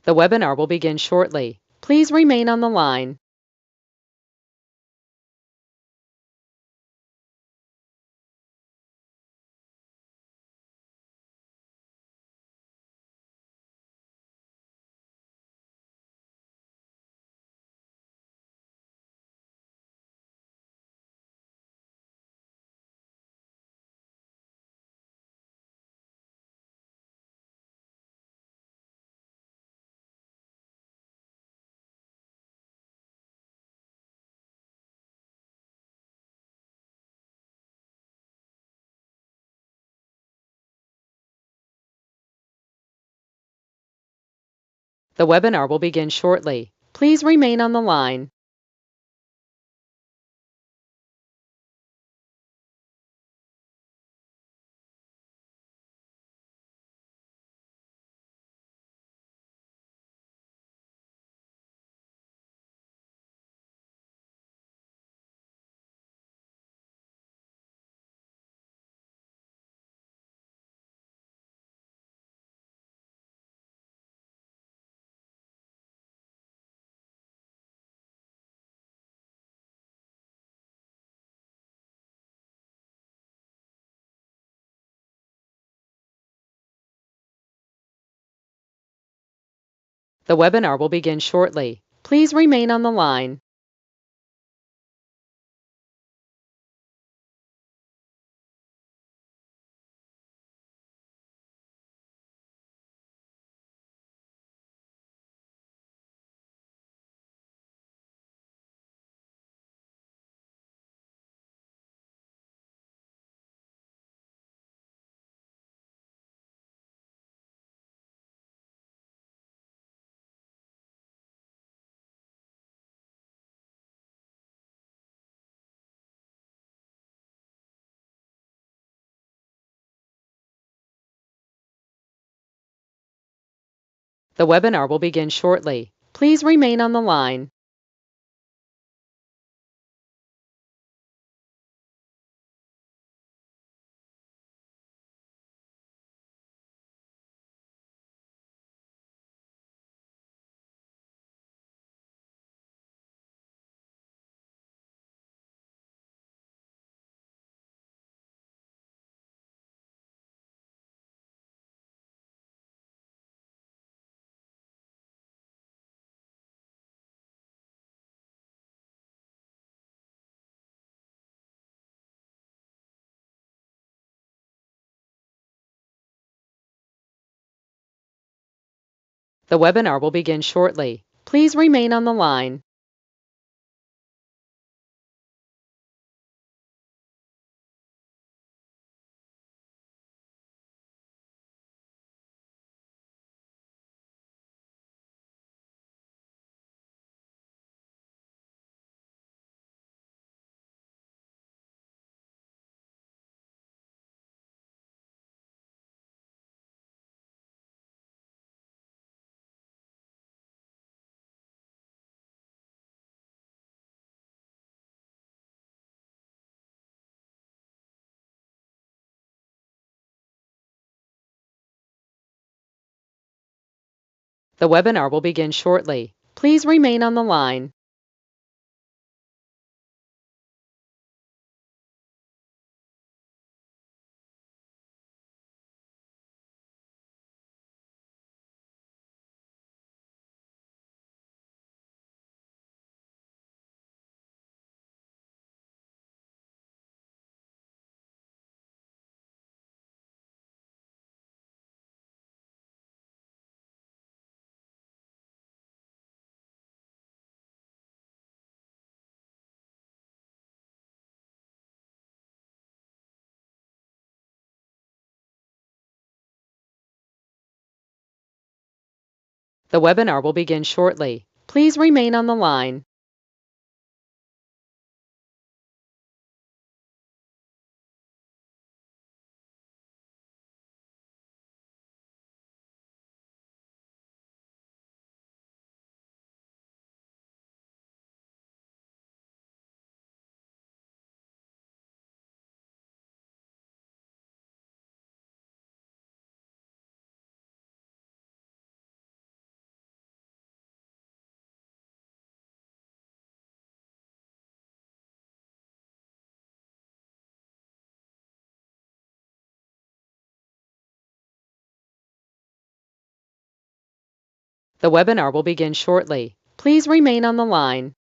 The webinar will begin shortly. Please remain on the line. The webinar will begin shortly. Please remain on the line. The webinar will begin shortly. Please remain on the line. The webinar will begin shortly. Please remain on the line. The webinar will begin shortly. Please remain on the line. The webinar will begin shortly. Please remain on the line. The webinar will begin shortly. Please remain on the line. The webinar will begin shortly. Please remain on the line.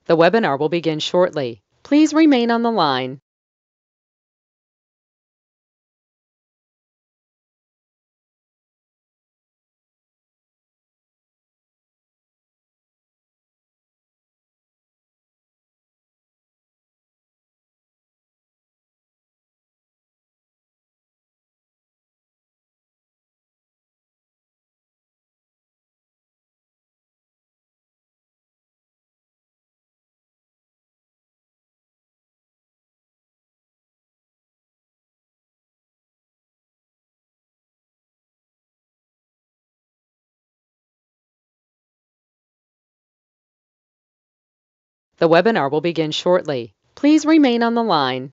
The webinar will begin shortly. Please remain on the line. The webinar will begin shortly. Please remain on the line.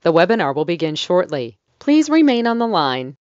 The webinar will begin shortly. Please remain on the line.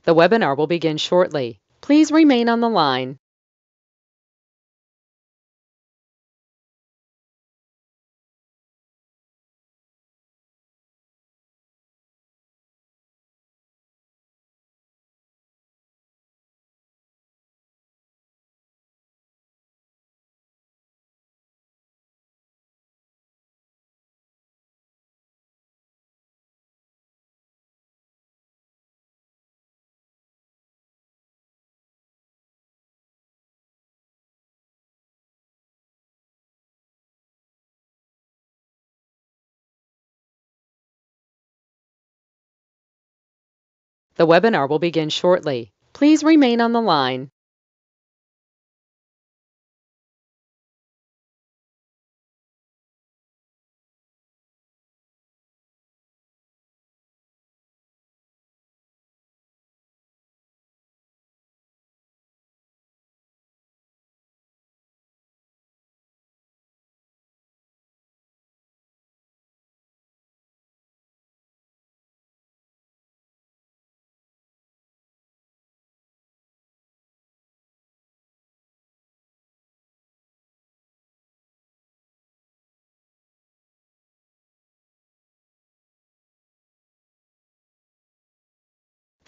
The webinar will begin shortly. Please remain on the line. The webinar will begin shortly. Please remain on the line.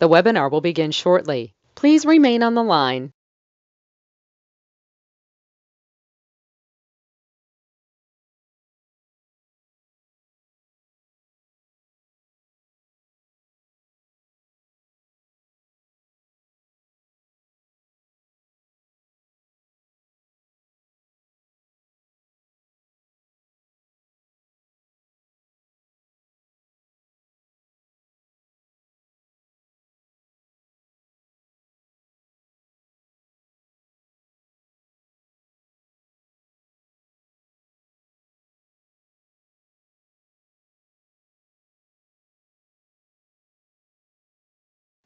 The webinar will begin shortly. Please remain on the line.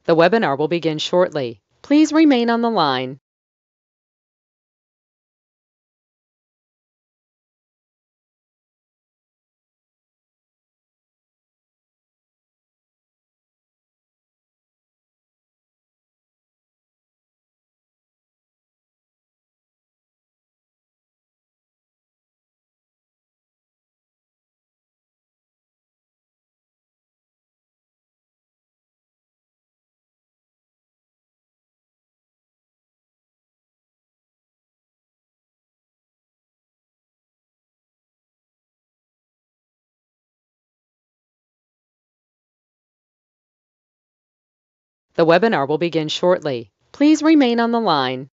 The webinar will begin shortly. Please remain on the line. The webinar will begin shortly. Please remain on the line.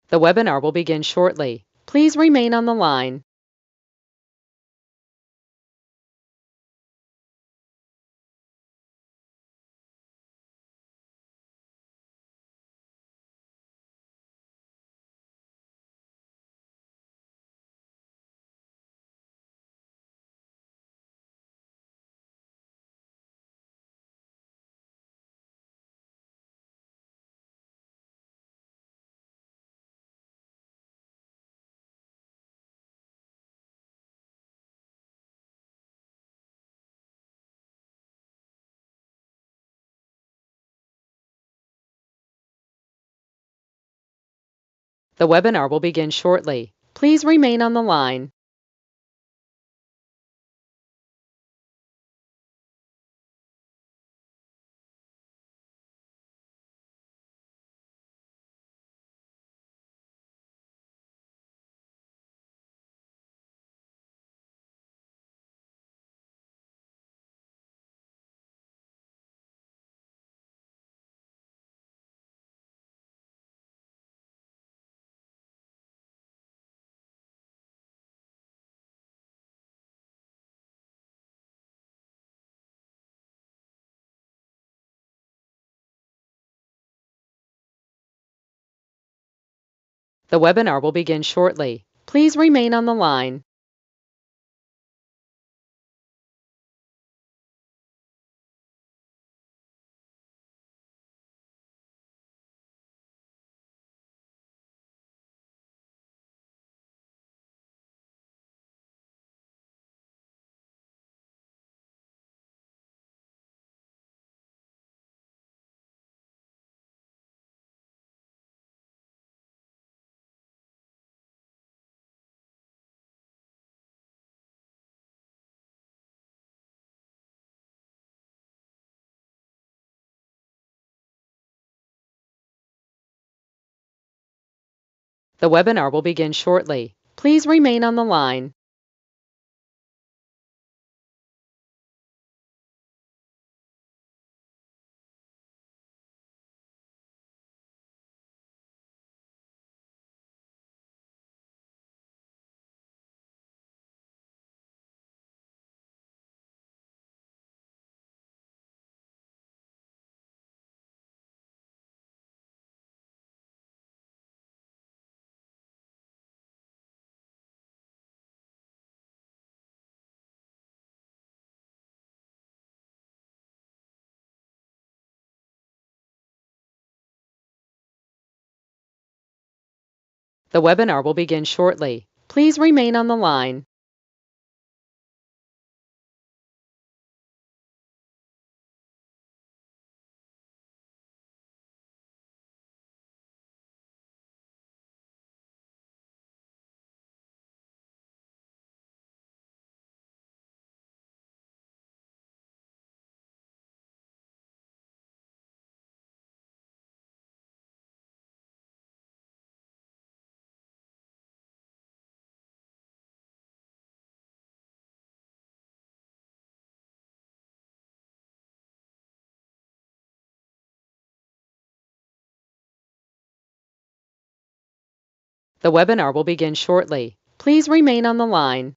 The webinar will begin shortly. Please remain on the line. The webinar will begin shortly. Please remain on the line. The webinar will begin shortly. Please remain on the line. The webinar will begin shortly. Please remain on the line. The webinar will begin shortly. Please remain on the line. The webinar will begin shortly. Please remain on the line.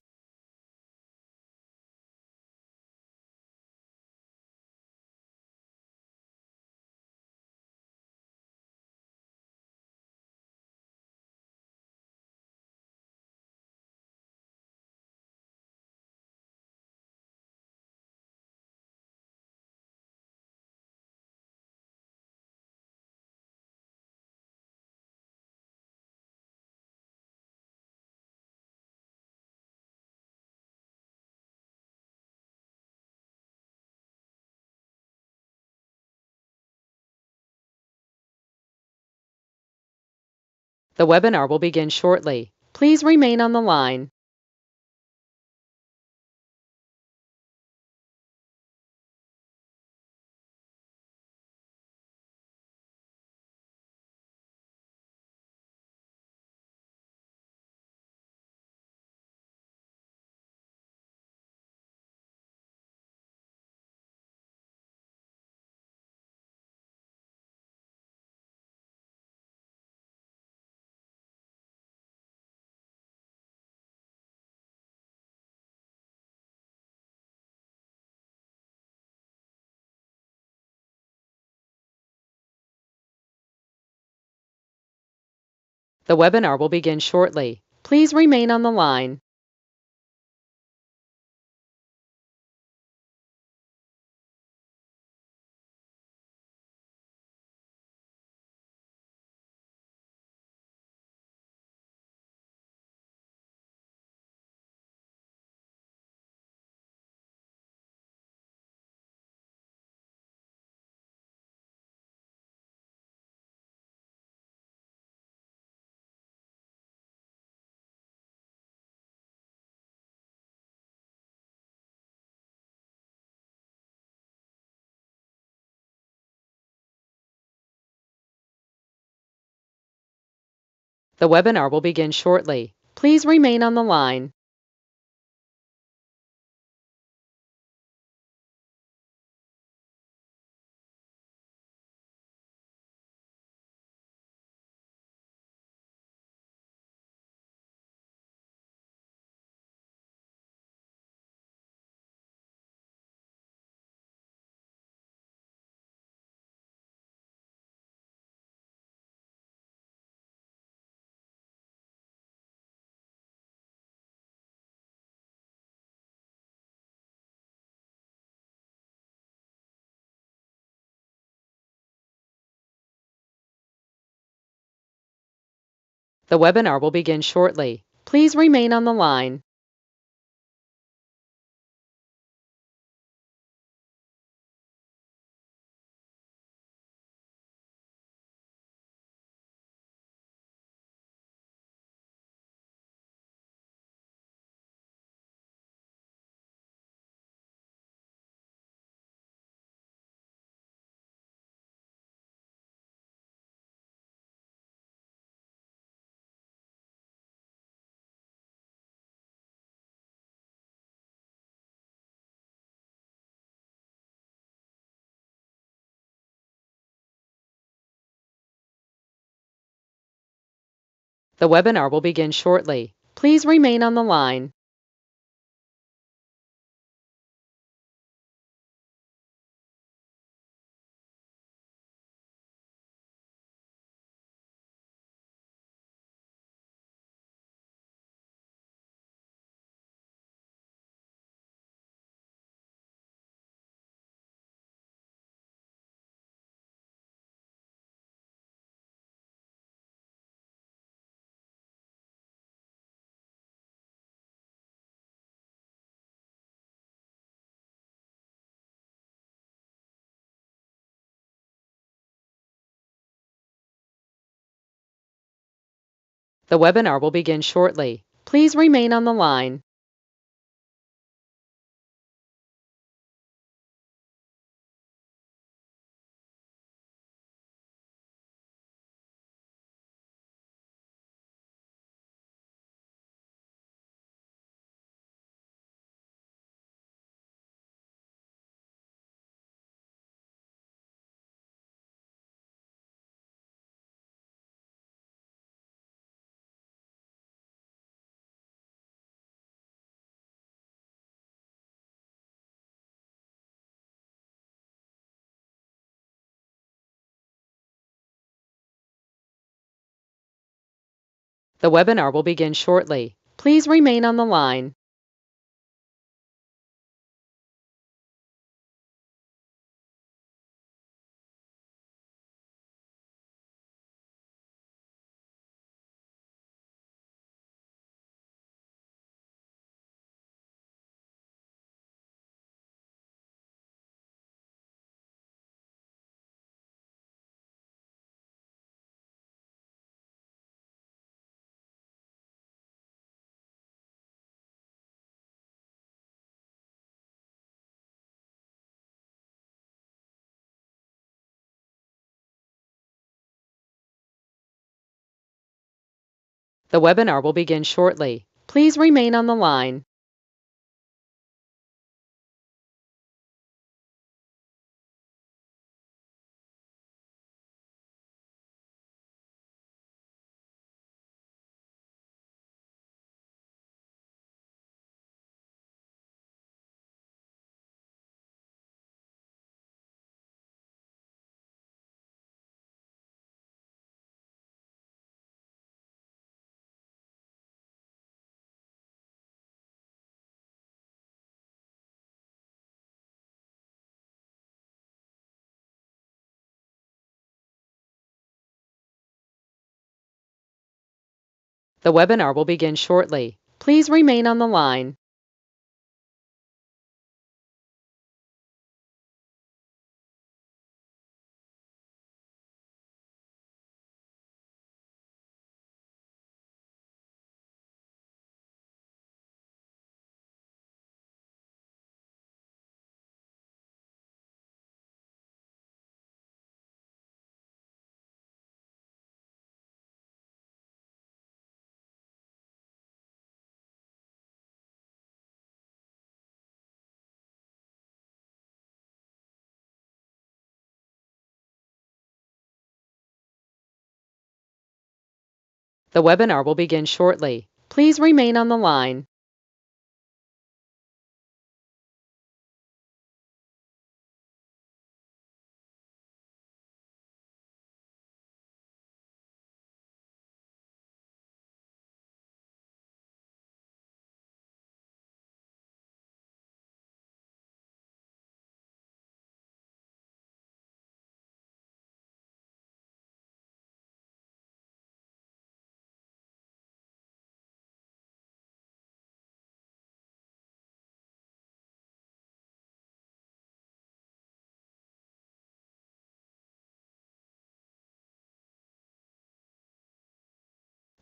The webinar will begin shortly. Please remain on the line. The webinar will begin shortly. Please remain on the line. The webinar will begin shortly. Please remain on the line. The webinar will begin shortly. Please remain on the line. The webinar will begin shortly. Please remain on the line. The webinar will begin shortly. Please remain on the line. The webinar will begin shortly. Please remain on the line. The webinar will begin shortly. Please remain on the line. The webinar will begin shortly. Please remain on the line. The webinar will begin shortly. Please remain on the line.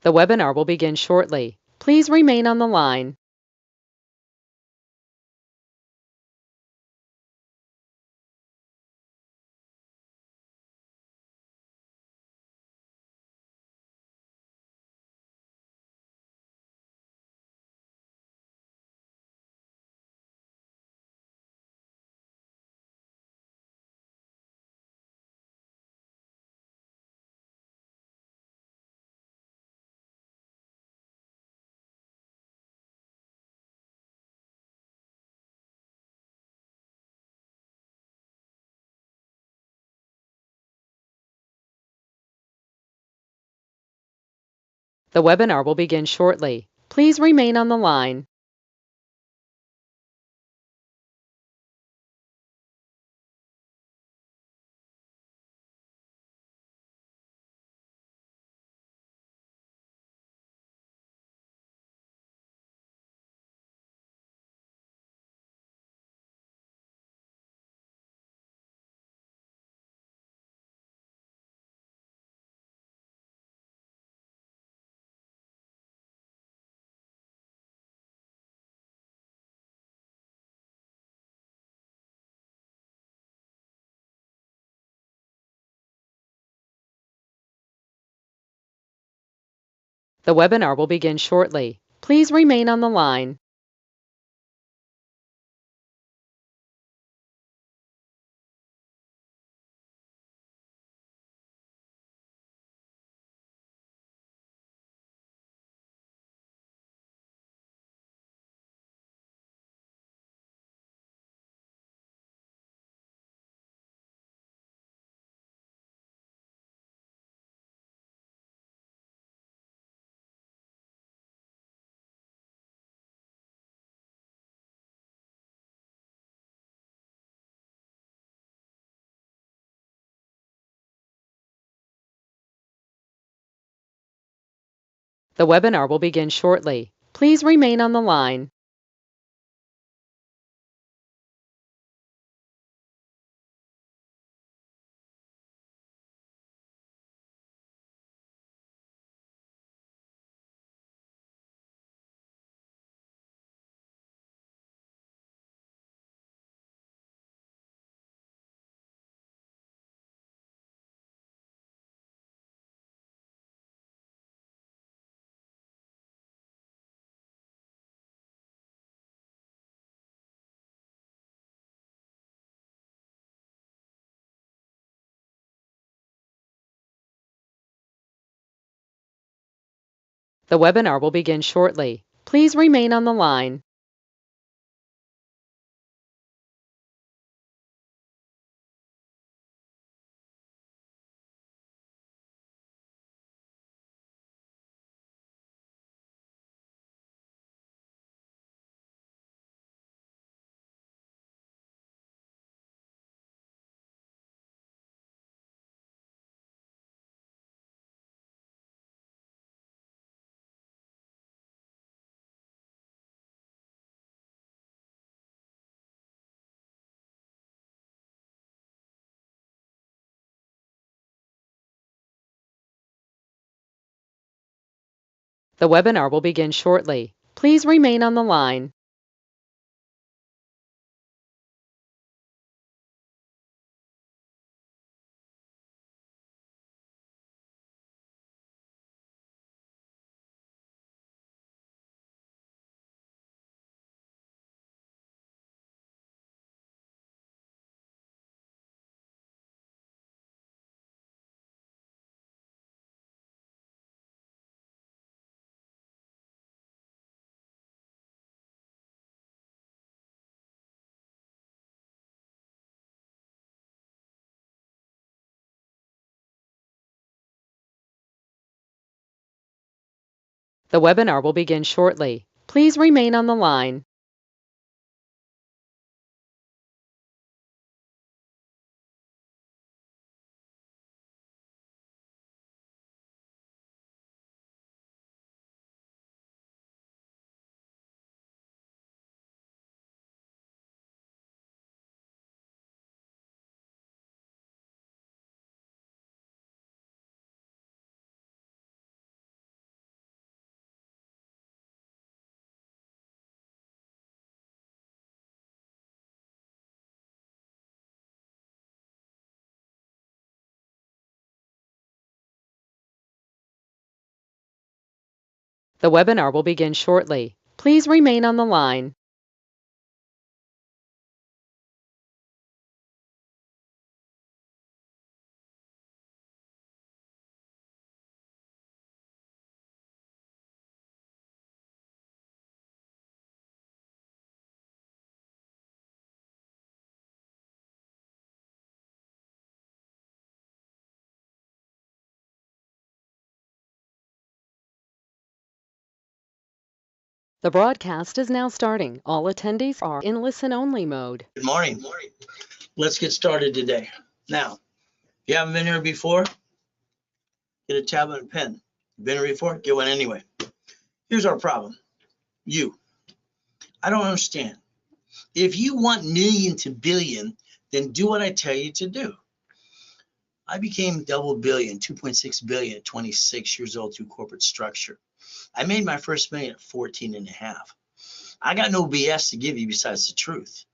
The webinar will begin shortly. Please remain on the line. The webinar will begin shortly. Please remain on the line. The webinar will begin shortly. Please remain on the line. The webinar will begin shortly. Please remain on the line. The webinar will begin shortly. Please remain on the line. The webinar will begin shortly. Please remain on the line. The webinar will begin shortly. Please remain on the line. The webinar will begin shortly. Please remain on the line. The broadcast is now starting. All attendees are in listen-only mode. Good morning. Let's get started today. Now, if you haven't been here before, get a tablet and pen. Been here before? Get one anyway. Here's our problem. You. I don't understand. If you want million to billion, then do what I tell you to do. I became double billion, 2.6 billion at 26 years old through corporate structure. I made my first million at 14 and a half. I got no BS to give you besides the truth.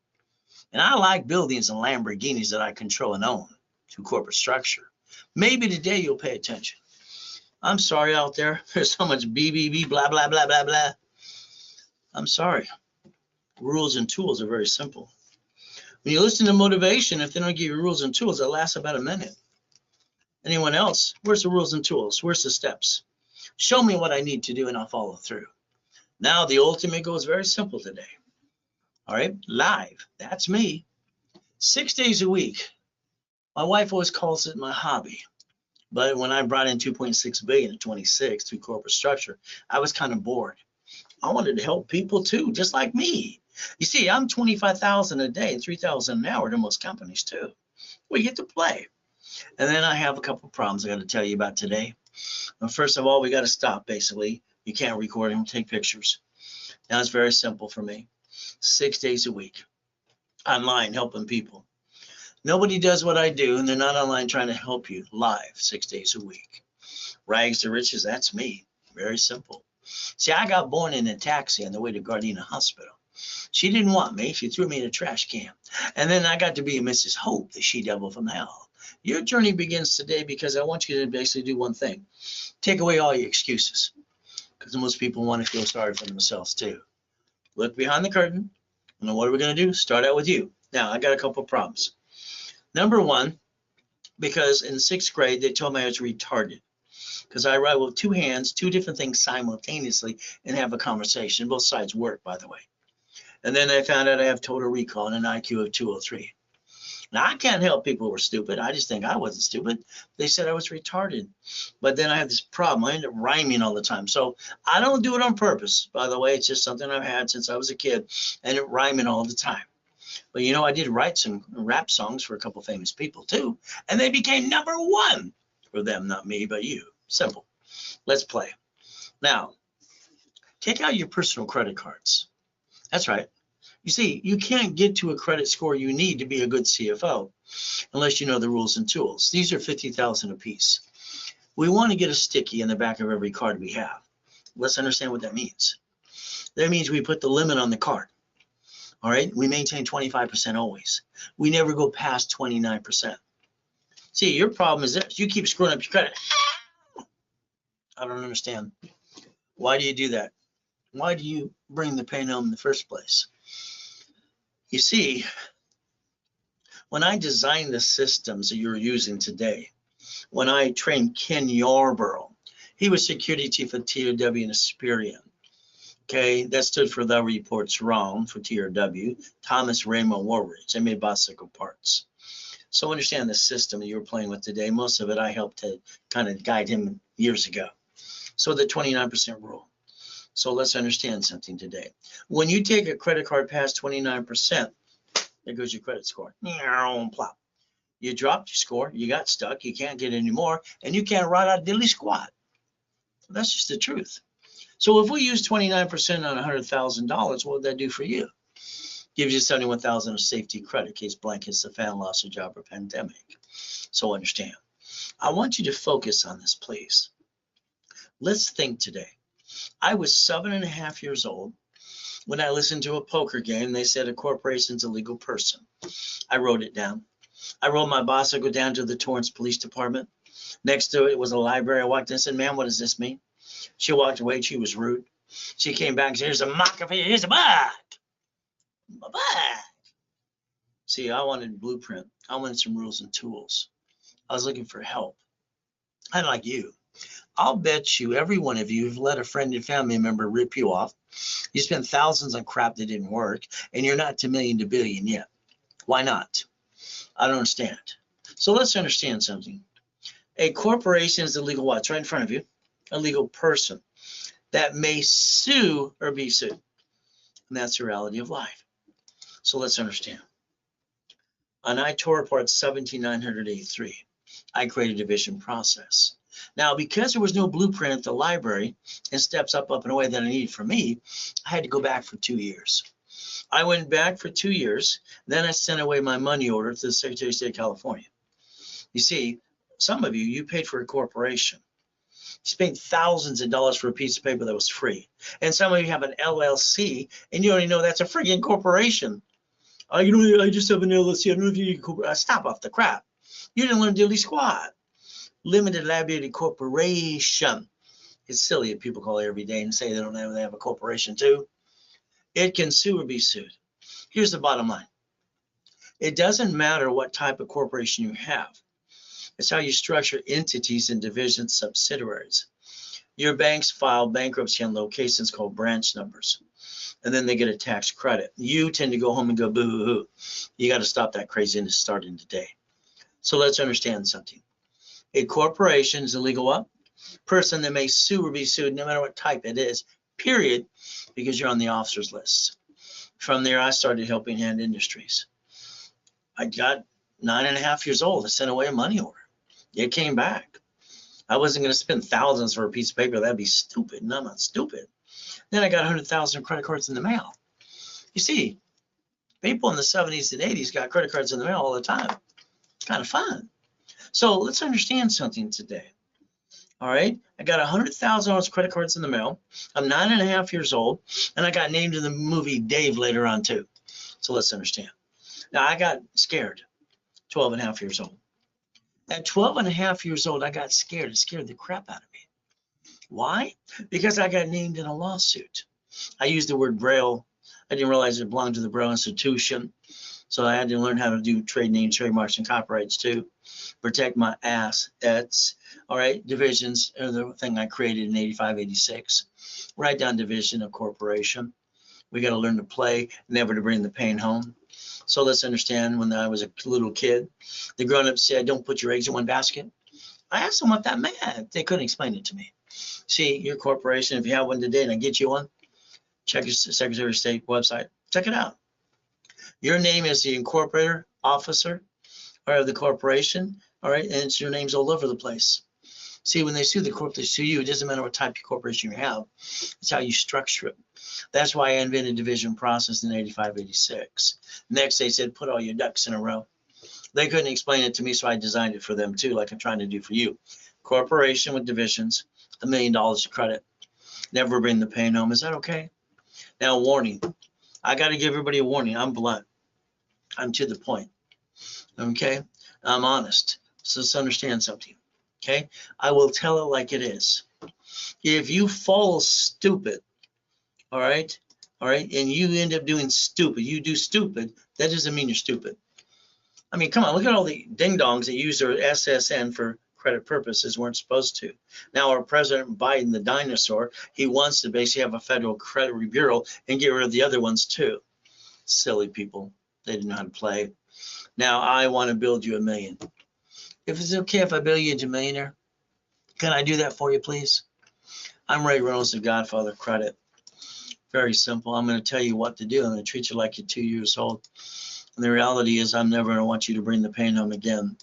And I like buildings and Lamborghinis that I control and own through corporate structure. Maybe today you'll pay attention. I'm sorry out there. There's so much BBB, blah, blah, blah, blah, blah. I'm sorry. Rules and tools are very simple. When you listen to motivation, if they don't give you rules and tools, it lasts about a minute. Anyone else? Where's the rules and tools? Where's the steps? Show me what I need to do and I'll follow through. Now, the ultimate goal is very simple today. All right, live. That's me. 6 days a week. My wife always calls it my hobby. But when I brought in 2.6 billion at 26 through corporate structure, I was kind of bored. I wanted to help people too, just like me. You see, I'm 25,000 a day, 3,000 an hour to most companies too. We get to play. And then I have a couple of problems I got to tell you about today. First of all, we got to stop basically You can't record and take pictures. Now it's very simple for me. 6 days a week, online helping people. Nobody does what I do, and they're not online trying to help you live 6 days a week. Rags to riches, that's me. Very simple. See, I got born in a taxi on the way to Gardena Hospital. She didn't want me. She threw me in a trash can. And then I got to be Mrs. Hope, the she-devil from hell. Your journey begins today because I want you to basically do one thing. Take away all your excuses. Because most people want to feel sorry for themselves too. Look behind the curtain. And what are we going to do? Start out with you. Now, I got a couple of problems. Number one, because in 6th grade, they told me I was retarded. Because I write with 2 hands, 2 different things simultaneously, and have a conversation. Both sides work, by the way. And then they found out I have total recall and an IQ of 203. Now, I can't help people who are stupid. I just think I wasn't stupid. They said I was retarded. But then I had this problem. I end up rhyming all the time. So I don't do it on purpose, by the way. It's just something I've had since I was a kid, and it rhyming all the time. But you know, I did write some rap songs for a couple famous people too, and they became #1 for them, not me, but you. Simple. Let's play. Now, take out your personal credit cards. That's right. You see, you can't get to a credit score you need to be a good CFO unless you know the rules and tools. These are 50,000 apiece. We want to get a sticky in the back of every card we have. Let's understand what that means. That means we put the limit on the card. All right, we maintain 25% always. We never go past 29%. See, your problem is this. You keep screwing up your credit. I don't understand. Why do you do that? Why do you bring the pain home in the first place? You see, when I designed the systems that you're using today, when I trained Ken Yarborough, he was security chief of TRW and Asperian. Okay, that stood for The Reports Wrong for TRW. Thomas Raymond Warridge. They made bicycle parts. So understand the system that you're playing with today. Most of it I helped to kind of guide him years ago. So the 29% rule. So let's understand something today. When you take a credit card past 29%, there goes your credit score. Plop. You dropped your score. You got stuck. You can't get any more. And you can't write out diddly squat. That's just the truth. So if we use 29% on $100,000, what would that do for you? Gives you 71,000 of safety credit, case blank hits the fan, loss of job, or pandemic. So understand. I want you to focus on this, please. Let's think today. I was 7.5 years old when I listened to a poker game. They said a corporation's a legal person. I wrote it down. I wrote my boss. I go down to the Torrance Police Department. Next to it was a library. I walked in and said, "Ma'am, what does this mean?" She walked away. She was rude. She came back and said, "Here's a mock of it. Here's a bug. A bug." See, I wanted blueprint. I wanted some rules and tools. I was looking for help. I like you. I'll bet you every one of you have let a friend and family member rip you off. You spent thousands on crap that didn't work, and you're not to million to billion yet. Why not? I don't understand. So let's understand something. A corporation is a legal what? It's right in front of you. A legal person that may sue or be sued. And that's the reality of life. So let's understand. On I tore apart 17983. I created a vision process. Now, because there was no blueprint at the library and steps up and away that I needed for me, I had to go back for 2 years. I went back for 2 years. Then I sent away my money order to the Secretary of State of California. You see, some of you, you paid for a corporation. You spent thousands of dollars for a piece of paper that was free. And some of you have an LLC, and you don't even know that's a freaking corporation. I just have an LLC. I don't know if you can stop off the crap. You didn't learn diddly squat. Limited liability corporation. It's silly if people call it every day and say they don't know they have a corporation too. It can sue or be sued. Here's the bottom line. It doesn't matter what type of corporation you have. It's how you structure entities and divisions, subsidiaries. Your banks file bankruptcy on locations called branch numbers, and then they get a tax credit. You tend to go home and go boo-hoo-hoo. You got to stop that craziness starting today. So let's understand something. A corporation is a legal what? Person that may sue or be sued, no matter what type it is, period, because you're on the officers list. From there, I started Helping Hand Industries. I got 9.5 years old. I sent away a money order. It came back. I wasn't going to spend thousands for a piece of paper. That'd be stupid. No, I'm not stupid. Then I got 100,000 credit cards in the mail. You see, people in the 70s and 80s got credit cards in the mail all the time. It's kind of fun. So let's understand something today. All right, I got $100,000 credit cards in the mail. I'm 9.5 years old, and I got named in the movie Dave later on too. So let's understand. Now I got scared, 12.5 years old. At 12.5 years old, I got scared. It scared the crap out of me. Why? Because I got named in a lawsuit. I used the word Braille. I didn't realize it belonged to the Braille Institution. So I had to learn how to do trade names, trademarks, and copyrights too. Protect my assets. All right, divisions are the thing I created in 85, 86. Write down division of corporation. We got to learn to play, never to bring the pain home. So let's understand, when I was a little kid, the grown-ups said, don't put your eggs in one basket. I asked them what that meant. They couldn't explain it to me. See, your corporation, if you have one today and I get you one, check your Secretary of State website. Check it out. Your name is the incorporator, officer, or of the corporation, all right, and it's your name's all over the place. See, when they sue the corp, they sue you. It doesn't matter what type of corporation you have. It's how you structure it. That's why I invented division process in 85, 86. Next, they said, put all your ducks in a row. They couldn't explain it to me, so I designed it for them too, like I'm trying to do for you. Corporation with divisions, $1 million of credit. Never bring the pain home. Is that okay? Now, warning. I got to give everybody a warning. I'm blunt. I'm to the point. Okay? I'm honest. So let's understand something. Okay? I will tell it like it is. If you fall stupid, all right, and you end up doing stupid, you do stupid, that doesn't mean you're stupid. I mean, come on, look at all the ding-dongs that use their SSN for credit purposes weren't supposed to. Now, our President Biden, the dinosaur, he wants to basically have a federal credit bureau and get rid of the other ones too. Silly people. They didn't know how to play. Now, I want to build you $1 million. If it's okay if I build you into a millionaire, can I do that for you, please? I'm Ray Reynolds, the Godfather of Credit. Very simple. I'm going to tell you what to do. I'm going to treat you like you're 2 years old. And the reality is I'm never going to want you to bring the pain home again.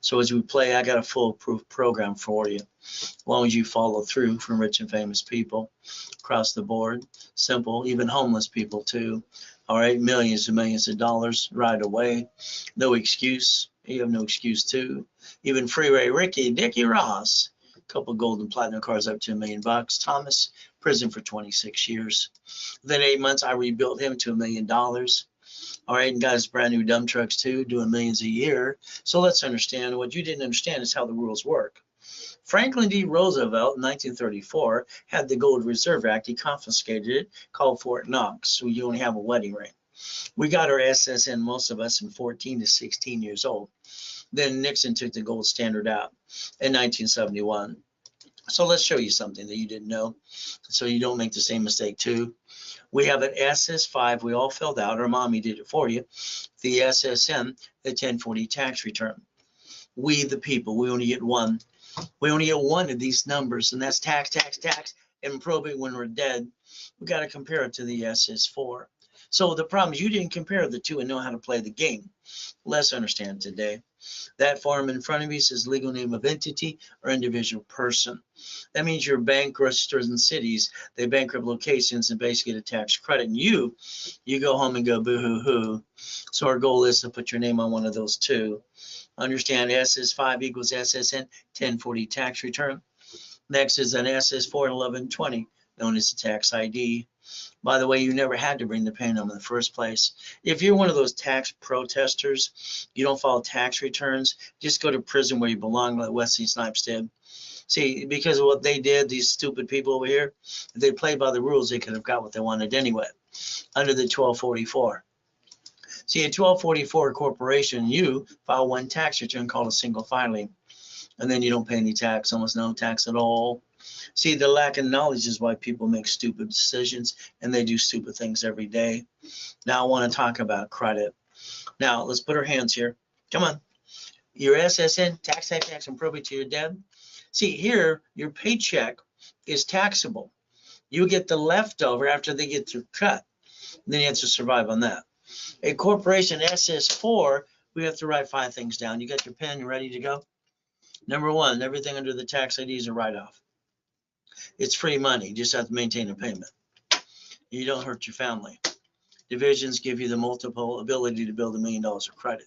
So as we play, I got a foolproof program for you. As long as you follow through, from rich and famous people across the board. Simple, even homeless people too. All right, millions and millions of dollars right away. No excuse. You have no excuse too. Even Freeway Ricky, Dickie Ross, a couple gold and platinum cars up to $1 million. Thomas, prison for 26 years. Within 8 months, I rebuilt him to $1 million. All right, and got his brand new dump trucks too, doing millions a year. So let's understand. What you didn't understand is how the rules work. Franklin D. Roosevelt in 1934 had the Gold Reserve Act. He confiscated it, called Fort Knox, so you only have a wedding ring. We got our SSN, most of us, in 14 to 16 years old. Then Nixon took the gold standard out in 1971. So let's show you something that you didn't know, so you don't make the same mistake too. We have an SS5 we all filled out, or mommy did it for you, the SSN, the 1040 tax return. We, the people, we only get one. We only get one of these numbers, and that's tax, tax, tax, and probate when we're dead. We got to compare it to the SS4. So the problem is you didn't compare the two and know how to play the game. Let's understand today. That form in front of you says legal name of entity or individual person. That means your bank registers in cities, they bankrupt locations and basically get a tax credit. And you go home and go boo-hoo-hoo. So our goal is to put your name on one of those two. Understand SS5 equals SSN 1040 tax return. Next is an SS4 1120, known as the tax ID. By the way, you never had to bring the pain home in the first place. If you're one of those tax protesters, you don't file tax returns, just go to prison where you belong, like Wesley Snipes did. See, because of what they did, these stupid people over here, if they played by the rules, they could have got what they wanted anyway, under the 1244. See, a 1244 corporation, you file one tax return called a single filing, and then you don't pay any tax, almost no tax at all. See, the lack of knowledge is why people make stupid decisions and they do stupid things every day. Now I want to talk about credit. Now let's put our hands here. Come on. Your SSN, tax, and probate to your debt. See, here, your paycheck is taxable. You get the leftover after they get their cut. Then you have to survive on that. A corporation SS4, we have to write 5 things down. You got your pen, you ready to go? Number one, everything under the tax ID is a write-off. It's free money. You just have to maintain a payment. You don't hurt your family. Divisions give you the multiple ability to build $1 million of credit.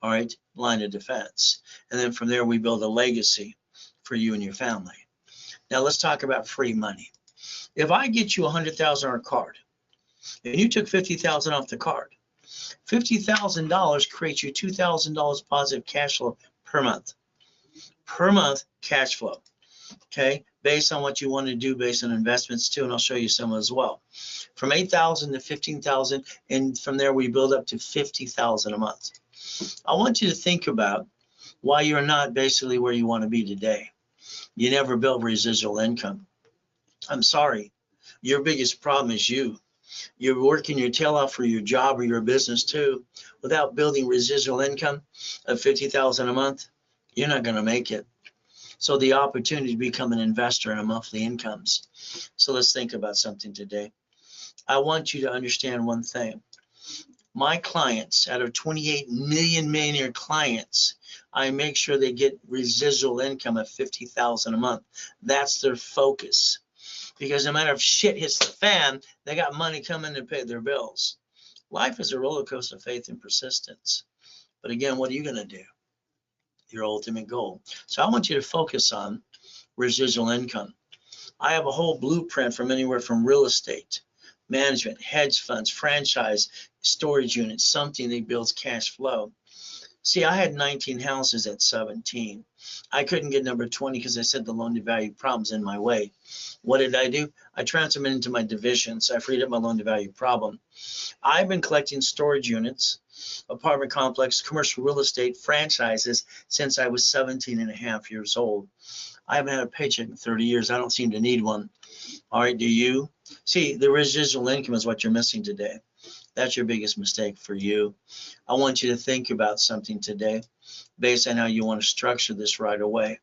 All right, line of defense. And then from there, we build a legacy for you and your family. Now let's talk about free money. If I get you a $100,000 card and you took $50,000 off the card, $50,000 creates you $2,000 positive cash flow per month. Per month cash flow. Okay, based on what you want to do, based on investments too, and I'll show you some as well. From 8,000 to 15,000, and from there we build up to 50,000 a month. I want you to think about why you're not basically where you want to be today. You never built residual income. I'm sorry, your biggest problem is you. You're working your tail off for your job or your business too. Without building residual income of 50,000 a month, you're not going to make it. So the opportunity to become an investor in a monthly incomes. So let's think about something today. I want you to understand one thing. My clients, out of 28 million millionaire clients, I make sure they get residual income of 50,000 a month. That's their focus. Because no matter if shit hits the fan, they got money coming to pay their bills. Life is a roller coaster of faith and persistence. But again, what are you going to do? Your ultimate goal. So I want you to focus on residual income. I have a whole blueprint from anywhere from real estate, management, hedge funds, franchise, storage units, something that builds cash flow. See, I had 19 houses at 17. I couldn't get number 20 because I said the loan to value problem's in my way. What did I do? I transferred it into my divisions. I freed up my loan to value problem. I've been collecting storage units, apartment complex, commercial real estate, franchises since I was 17 and a half years old. I haven't had a paycheck in 30 years. I don't seem to need one. All right, do you? See, the residual income is what you're missing today. That's your biggest mistake for you. I want you to think about something today based on how you want to structure this right away.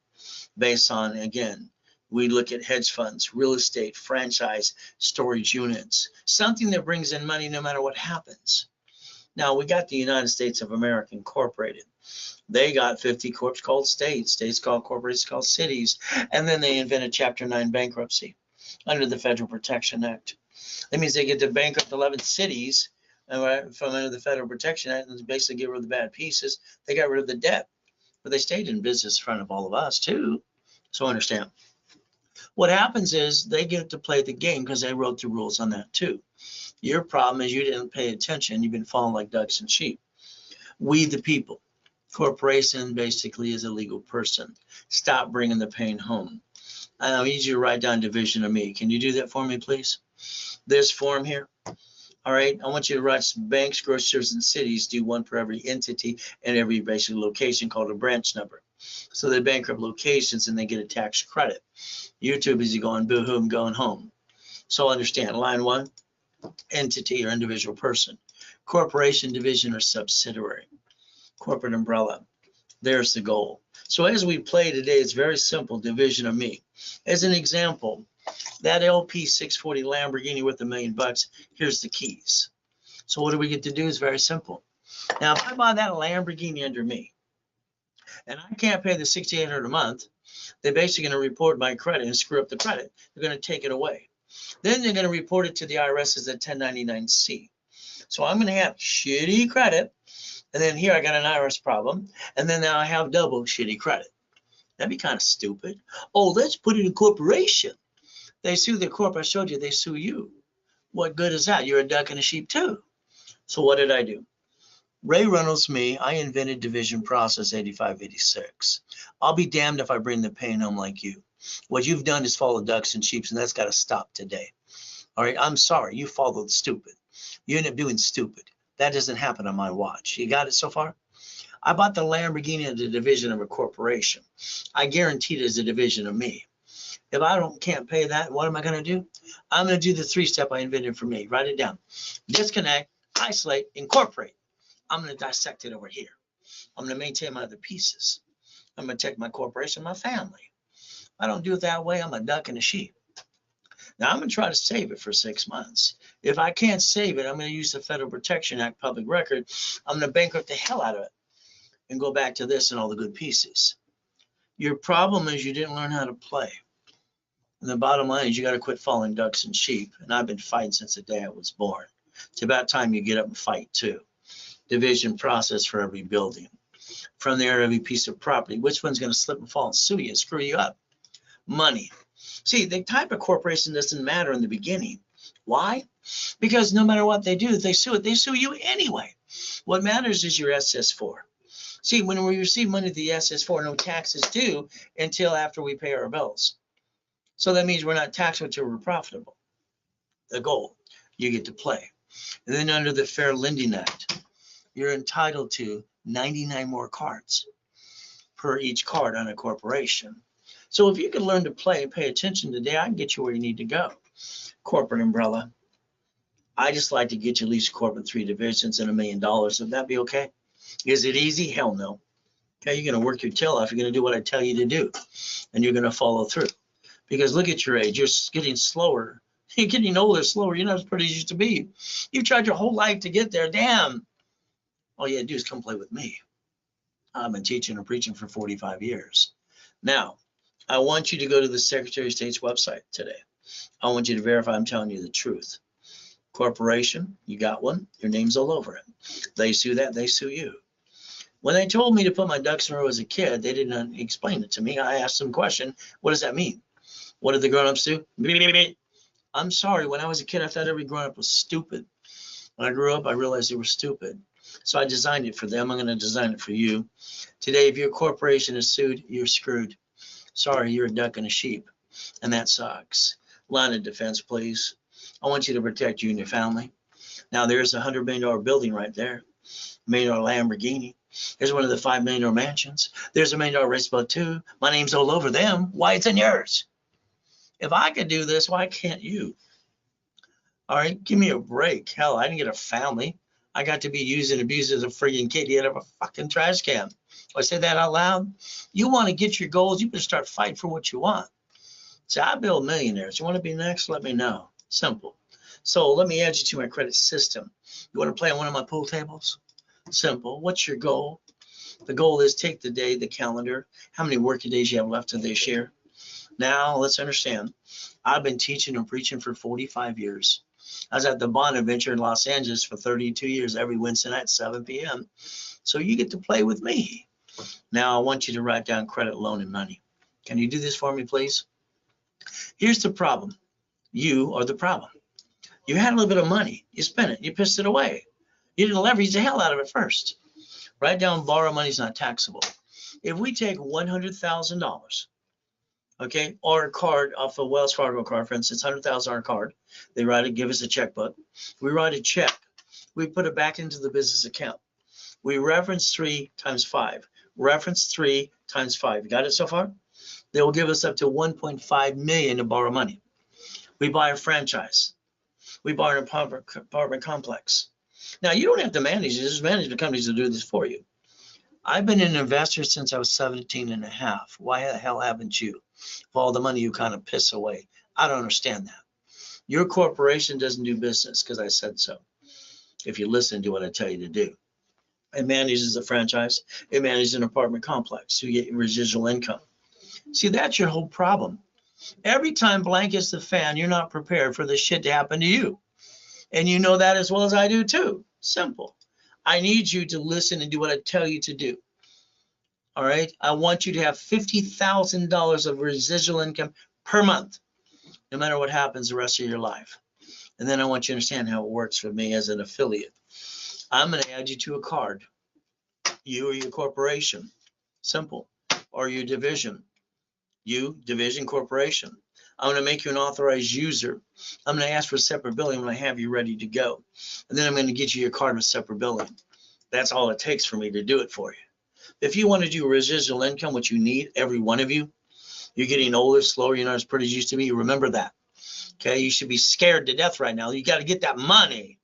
Based on, again, we look at hedge funds, real estate, franchise, storage units, something that brings in money no matter what happens. Now, we got the United States of America Incorporated. They got 50 corps called states, states called corporations called cities, and then they invented Chapter 9 bankruptcy under the Federal Protection Act. That means they get to bankrupt 11 cities from under the Federal Protection Act and basically get rid of the bad pieces. They got rid of the debt, but they stayed in business in front of all of us too. So understand. What happens is they get to play the game because they wrote the rules on that too. Your problem is you didn't pay attention. You've been following like ducks and sheep. We the people. Corporation basically is a legal person. Stop bringing the pain home. I need you to write down division of me. Can you do that for me, please? This form here. All right, I want you to write banks, grocers, and cities do one for every entity and every basic location called a branch number. So they bankrupt locations and they get a tax credit. YouTube is going boo-hoo, I'm going home. So understand, line one, entity or individual person. Corporation, division, or subsidiary. Corporate umbrella. There's the goal. So as we play today, it's very simple, division of me. As an example, that LP 640 Lamborghini worth $1 million, here's the keys. So what do we get to do is very simple. Now, if I buy that Lamborghini under me, and I can't pay the $6,800 a month, they're basically going to report my credit and screw up the credit. They're going to take it away. Then they're going to report it to the IRS as a 1099-C. So I'm going to have shitty credit, and then here I got an IRS problem, and then now I have double shitty credit. That'd be kind of stupid. Oh, let's put it in corporation. They sue the corp. I showed you, they sue you. What good is that? You're a duck and a sheep too. So what did I do? Ray Reynolds, me, I invented division process 8586. I'll be damned if I bring the pain home like you. What you've done is follow ducks and sheep, and that's got to stop today. All right, I'm sorry, you followed stupid. You end up doing stupid. That doesn't happen on my watch. You got it so far? I bought the Lamborghini as a division of a corporation. I guaranteed it as a division of me. If I can't pay that, what am I going to do? I'm going to do the 3-step I invented for me. Write it down. Disconnect, isolate, incorporate. I'm going to dissect it over here. I'm going to maintain my other pieces. I'm going to take my corporation, my family. If I don't do it that way, I'm a duck and a sheep. Now, I'm going to try to save it for 6 months. If I can't save it, I'm going to use the Federal Protection Act public record. I'm going to bankrupt the hell out of it and go back to this and all the good pieces. Your problem is you didn't learn how to play. And the bottom line is you got to quit following ducks and sheep. And I've been fighting since the day I was born. It's about time you get up and fight too. Division process for every building. From there, every piece of property. Which one's going to slip and fall and sue you and screw you up? Money. See, the type of corporation doesn't matter in the beginning. Why? Because no matter what they do, they sue you anyway. What matters is your SS4. See, when we receive money to the SS4, no taxes due until after we pay our bills. So that means we're not taxed until we're profitable. The goal, you get to play. And then under the Fair Lending Act, you're entitled to 99 more cards per each card on a corporation. So if you could learn to play and pay attention today, I can get you where you need to go. Corporate umbrella. I just like to get you at least corporate 3 divisions and $1 million. Would that be okay? Is it easy? Hell no. Okay, you're going to work your tail off. You're going to do what I tell you to do, and you're going to follow through. Because look at your age. You're getting slower. You're getting older, slower. You're not as pretty as you used to be. You've tried your whole life to get there. Damn. All you had to do is come play with me. I've been teaching and preaching for 45 years. Now, I want you to go to the Secretary of State's website today. I want you to verify I'm telling you the truth. Corporation, you got one. Your name's all over it. They sue that, they sue you. When they told me to put my ducks in a row as a kid, they didn't explain it to me. I asked them a question. What does that mean? What did the grown-ups do? I'm sorry. When I was a kid, I thought every grown-up was stupid. When I grew up, I realized they were stupid. So I designed it for them. I'm going to design it for you. Today, if your corporation is sued, you're screwed. Sorry, you're a duck and a sheep. And that sucks. Line of defense, please. I want you to protect you and your family. Now, there's a $100 million building right there. $1 million Lamborghini. There's one of the $5 million mansions. There's a $1 million race boat too. My name's all over them. Why, it's in yours. If I could do this, why can't you? All right, give me a break. Hell, I didn't get a family. I got to be used and abused as a friggin' kid out of a fucking trash can. I said that out loud. You want to get your goals, you better start fighting for what you want. So I build millionaires. You want to be next? Let me know. Simple. So let me add you to my credit system. You want to play on one of my pool tables? Simple. What's your goal? The goal is take the day, the calendar, how many working days you have left in this year. Now, let's understand. I've been teaching and preaching for 45 years. I was at the Bond Adventure in Los Angeles for 32 years, every Wednesday night at 7 p.m. So you get to play with me. Now, I want you to write down credit, loan, and money. Can you do this for me, please? Here's the problem. You are the problem. You had a little bit of money. You spent it. You pissed it away. You didn't leverage the hell out of it first. Write down borrow money is not taxable. If we take $100,000, okay, or a card off a Wells Fargo card, for instance, $100,000 card, they write it, give us a checkbook. We write a check. We put it back into the business account. We reference 3 times 5. Reference 3 times 5. You got it so far? They will give us up to $1.5 million to borrow money. We buy a franchise. We buy an apartment complex. Now, you don't have to manage this. There's management companies that do this for you. I've been an investor since I was 17 and a half. Why the hell haven't you? For all the money you kind of piss away. I don't understand that. Your corporation doesn't do business because I said so. If you listen to what I tell you to do. It manages a franchise. It manages an apartment complex. So you get residual income. See, that's your whole problem. Every time blank hits the fan, you're not prepared for this shit to happen to you. And you know that as well as I do too. Simple. I need you to listen and do what I tell you to do. All right? I want you to have $50,000 of residual income per month, no matter what happens the rest of your life. And then I want you to understand how it works for me as an affiliate. I'm going to add you to a card. You or your corporation. Simple. Or your division. You, division, corporation. I'm going to make you an authorized user. I'm going to ask for separate billing when I have you ready to go. And then I'm going to get you your card with separate billing. That's all it takes for me to do it for you. If you want to do residual income, which you need, every one of you, you're getting older, slower, you're not as pretty as you used to be. Remember that. Okay, you should be scared to death right now. You got to get that money.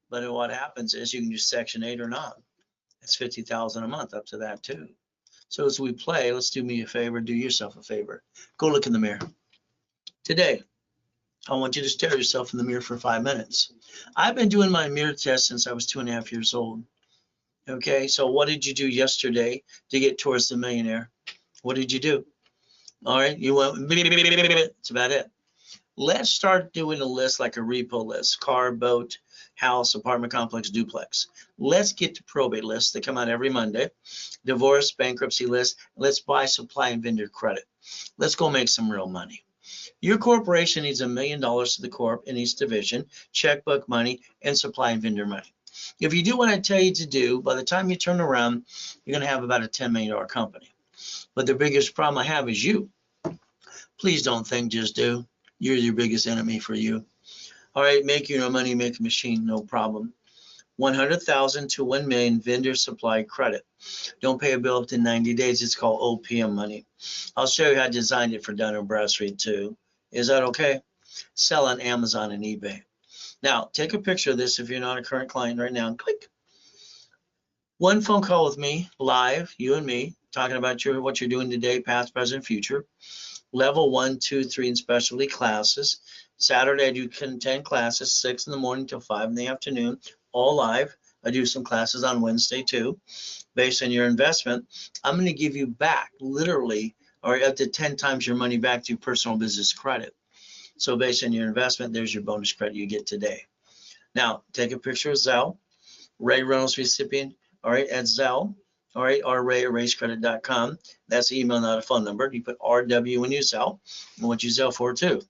But what happens is you can do Section 8 or not. That's $50,000 a month, up to that too. So as we play, let's do me a favor, do yourself a favor. Go look in the mirror. Today, I want you to stare at yourself in the mirror for 5 minutes. I've been doing my mirror test since I was 2.5 years old. Okay, so what did you do yesterday to get towards the millionaire? What did you do? All right, you went, that's about it. Let's start doing a list like a repo list: car, boat, house, apartment complex, duplex. Let's get to probate lists that come out every Monday, divorce, bankruptcy list. Let's buy supply and vendor credit. Let's go make some real money. Your corporation needs $1 million to the corp in each division, checkbook money, and supply and vendor money. If you do what I tell you to do, by the time you turn around, you're going to have about a $10 million company. But the biggest problem I have is you. Please don't think, just do. You're your biggest enemy for you. All right, make your money, make a machine, no problem. 100,000 to 1 million vendor supply credit. Don't pay a bill up to 90 days. It's called OPM money. I'll show you how I designed it for Dun & Bradstreet too. Is that okay? Sell on Amazon and eBay. Now, take a picture of this if you're not a current client right now and click. One phone call with me, live, you and me, talking about what you're doing today, past, present, future. Level 1, 2, 3 and specialty classes. Saturday, I do 10 classes, 6 in the morning till 5 in the afternoon, all live. I do some classes on Wednesday too. Based on your investment, I'm going to give you back literally or up to 10 times your money back through personal business credit. So based on your investment, there's your bonus credit you get today. Now, take a picture of Zelle, Ray Reynolds recipient, all right, at Zelle, all right, rray@racecredit.com. That's the email, not a phone number. You put RW when you Zelle, and what you Zelle for too.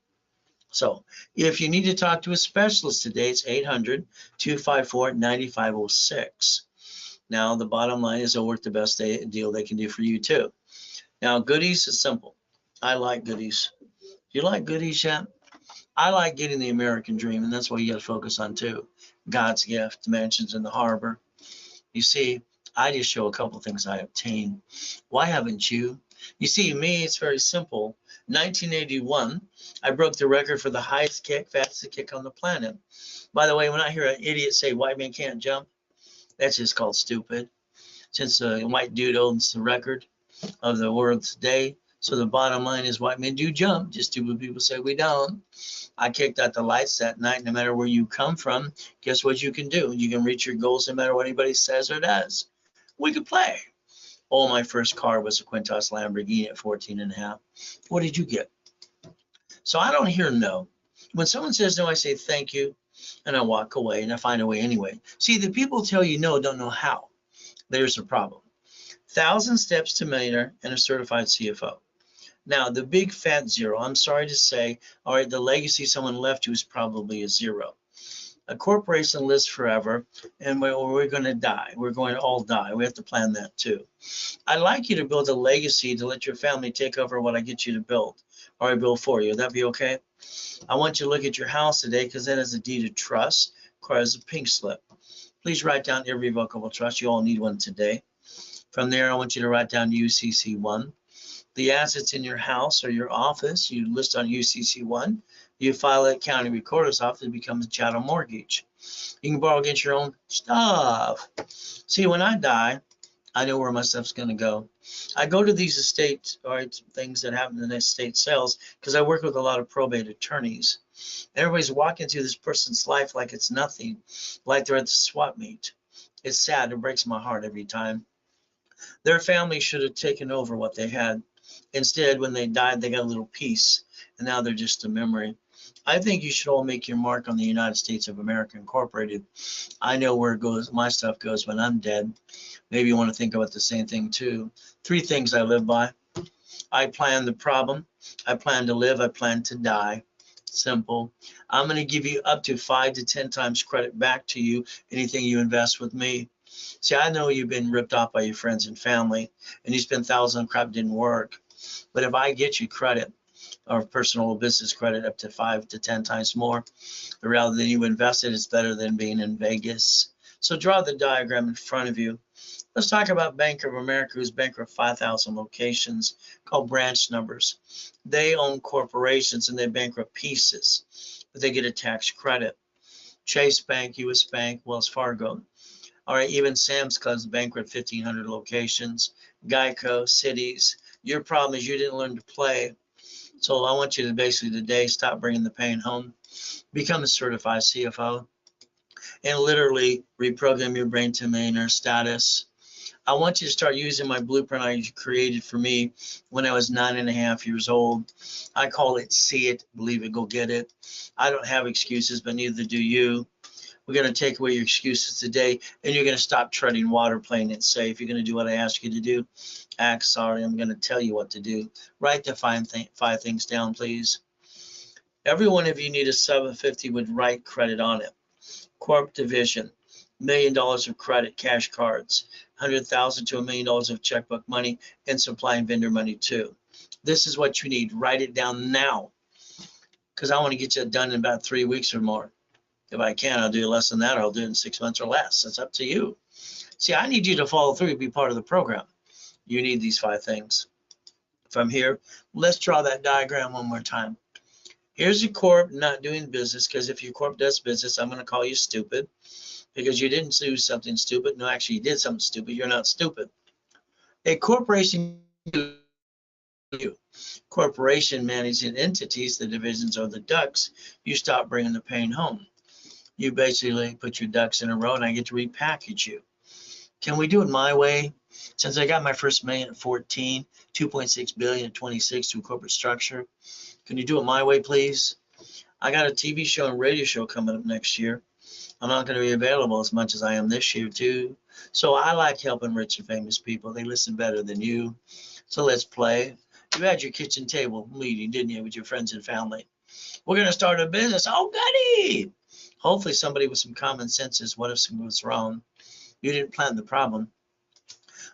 So if you need to talk to a specialist today, it's 800-254-9506. Now, the bottom line is they'll work the best deal they can do for you too. Now, goodies is simple. I like goodies. You like goodies yet? I like getting the American dream, and that's what you got to focus on too. God's gift, mansions in the harbor. You see, I just show a couple things I obtained. Why haven't you? You see, me, it's very simple. 1981, I broke the record for the highest kick, fastest kick on the planet. By the way, when I hear an idiot say white man can't jump, that's just called stupid. Since a white dude owns the record of the world today, so the bottom line is white men do jump, just stupid people say we don't. I kicked out the lights that night. No matter where you come from, guess what you can do? You can reach your goals no matter what anybody says or does. We could play. Oh, my first car was a Quintas Lamborghini at 14 and a half. What did you get? So I don't hear no. When someone says no, I say thank you, and I walk away, and I find a way anyway. See, the people tell you no don't know how. There's the problem. 1,000 steps to millionaire and a certified CFO. Now, the big fat zero, I'm sorry to say, all right, the legacy someone left you is probably a zero. A corporation lives forever, and we're going to die. We're going to all die. We have to plan that too. I'd like you to build a legacy to let your family take over what I get you to build, or I build for you. Would that be okay? I want you to look at your house today because that is a deed of trust, requires a pink slip. Please write down irrevocable trust. You all need one today. From there, I want you to write down UCC1. The assets in your house or your office, you list on UCC1. You file at county recorder's office, it becomes a chattel mortgage. You can borrow against your own stuff. See, when I die, I know where my stuff's going to go. I go to these estate things that happen in the estate sales because I work with a lot of probate attorneys. Everybody's walking through this person's life like it's nothing, like they're at the swap meet. It's sad. It breaks my heart every time. Their family should have taken over what they had. Instead, when they died, they got a little piece, and now they're just a memory. I think you should all make your mark on the United States of America Incorporated. I know where it goes, my stuff goes when I'm dead. Maybe you want to think about the same thing too. 3 things I live by. I plan the problem. I plan to live. I plan to die. Simple. I'm going to give you up to 5 to 10 times credit back to you, anything you invest with me. See, I know you've been ripped off by your friends and family, and you spent thousands on crap didn't work. But if I get you credit, or personal business credit up to 5 to 10 times more, rather than you invested, it's better than being in Vegas. So draw the diagram in front of you. Let's talk about Bank of America, who's bankrupt 5,000 locations, called branch numbers. They own corporations and they bankrupt pieces, but they get a tax credit. Chase Bank, US Bank, Wells Fargo. All right, even Sam's Club's bankrupt 1,500 locations. Geico, cities. Your problem is you didn't learn to play. So I want you to basically today stop bringing the pain home, become a certified CFO, and literally reprogram your brain to millionaire status. I want you to start using my blueprint I created for me when I was 9.5 years old. I call it see it, believe it, go get it. I don't have excuses, but neither do you. We're going to take away your excuses today, and you're going to stop treading water, playing it safe. You're going to do what I ask you to do. Act sorry. I'm going to tell you what to do. Write the five things down, please. Every one of you need a 750 with right credit on it. Corp division, $1 million of credit, cash cards, $100,000 to $1 million of checkbook money, and supply and vendor money too. This is what you need. Write it down now, because I want to get you done in about 3 weeks or more. If I can, I'll do less than that, or I'll do it in 6 months or less. It's up to you. See, I need you to follow through, be part of the program. You need these 5 things. From here, let's draw that diagram one more time. Here's your corp not doing business, because if your corp does business, I'm going to call you stupid, because you didn't do something stupid. No, actually, you did something stupid. You're not stupid. A corporation, corporation managing entities, the divisions or the ducks, you stop bringing the pain home. You basically put your ducks in a row, and I get to repackage you. Can we do it my way? Since I got my first million at 14, 2.6 billion at 26 through corporate structure, can you do it my way, please? I got a TV show and radio show coming up next year. I'm not going to be available as much as I am this year, too. So I like helping rich and famous people. They listen better than you. So let's play. You had your kitchen table meeting, didn't you, with your friends and family? We're going to start a business. Oh, goody! Hopefully somebody with some common sense says, what if something was wrong? You didn't plan the problem.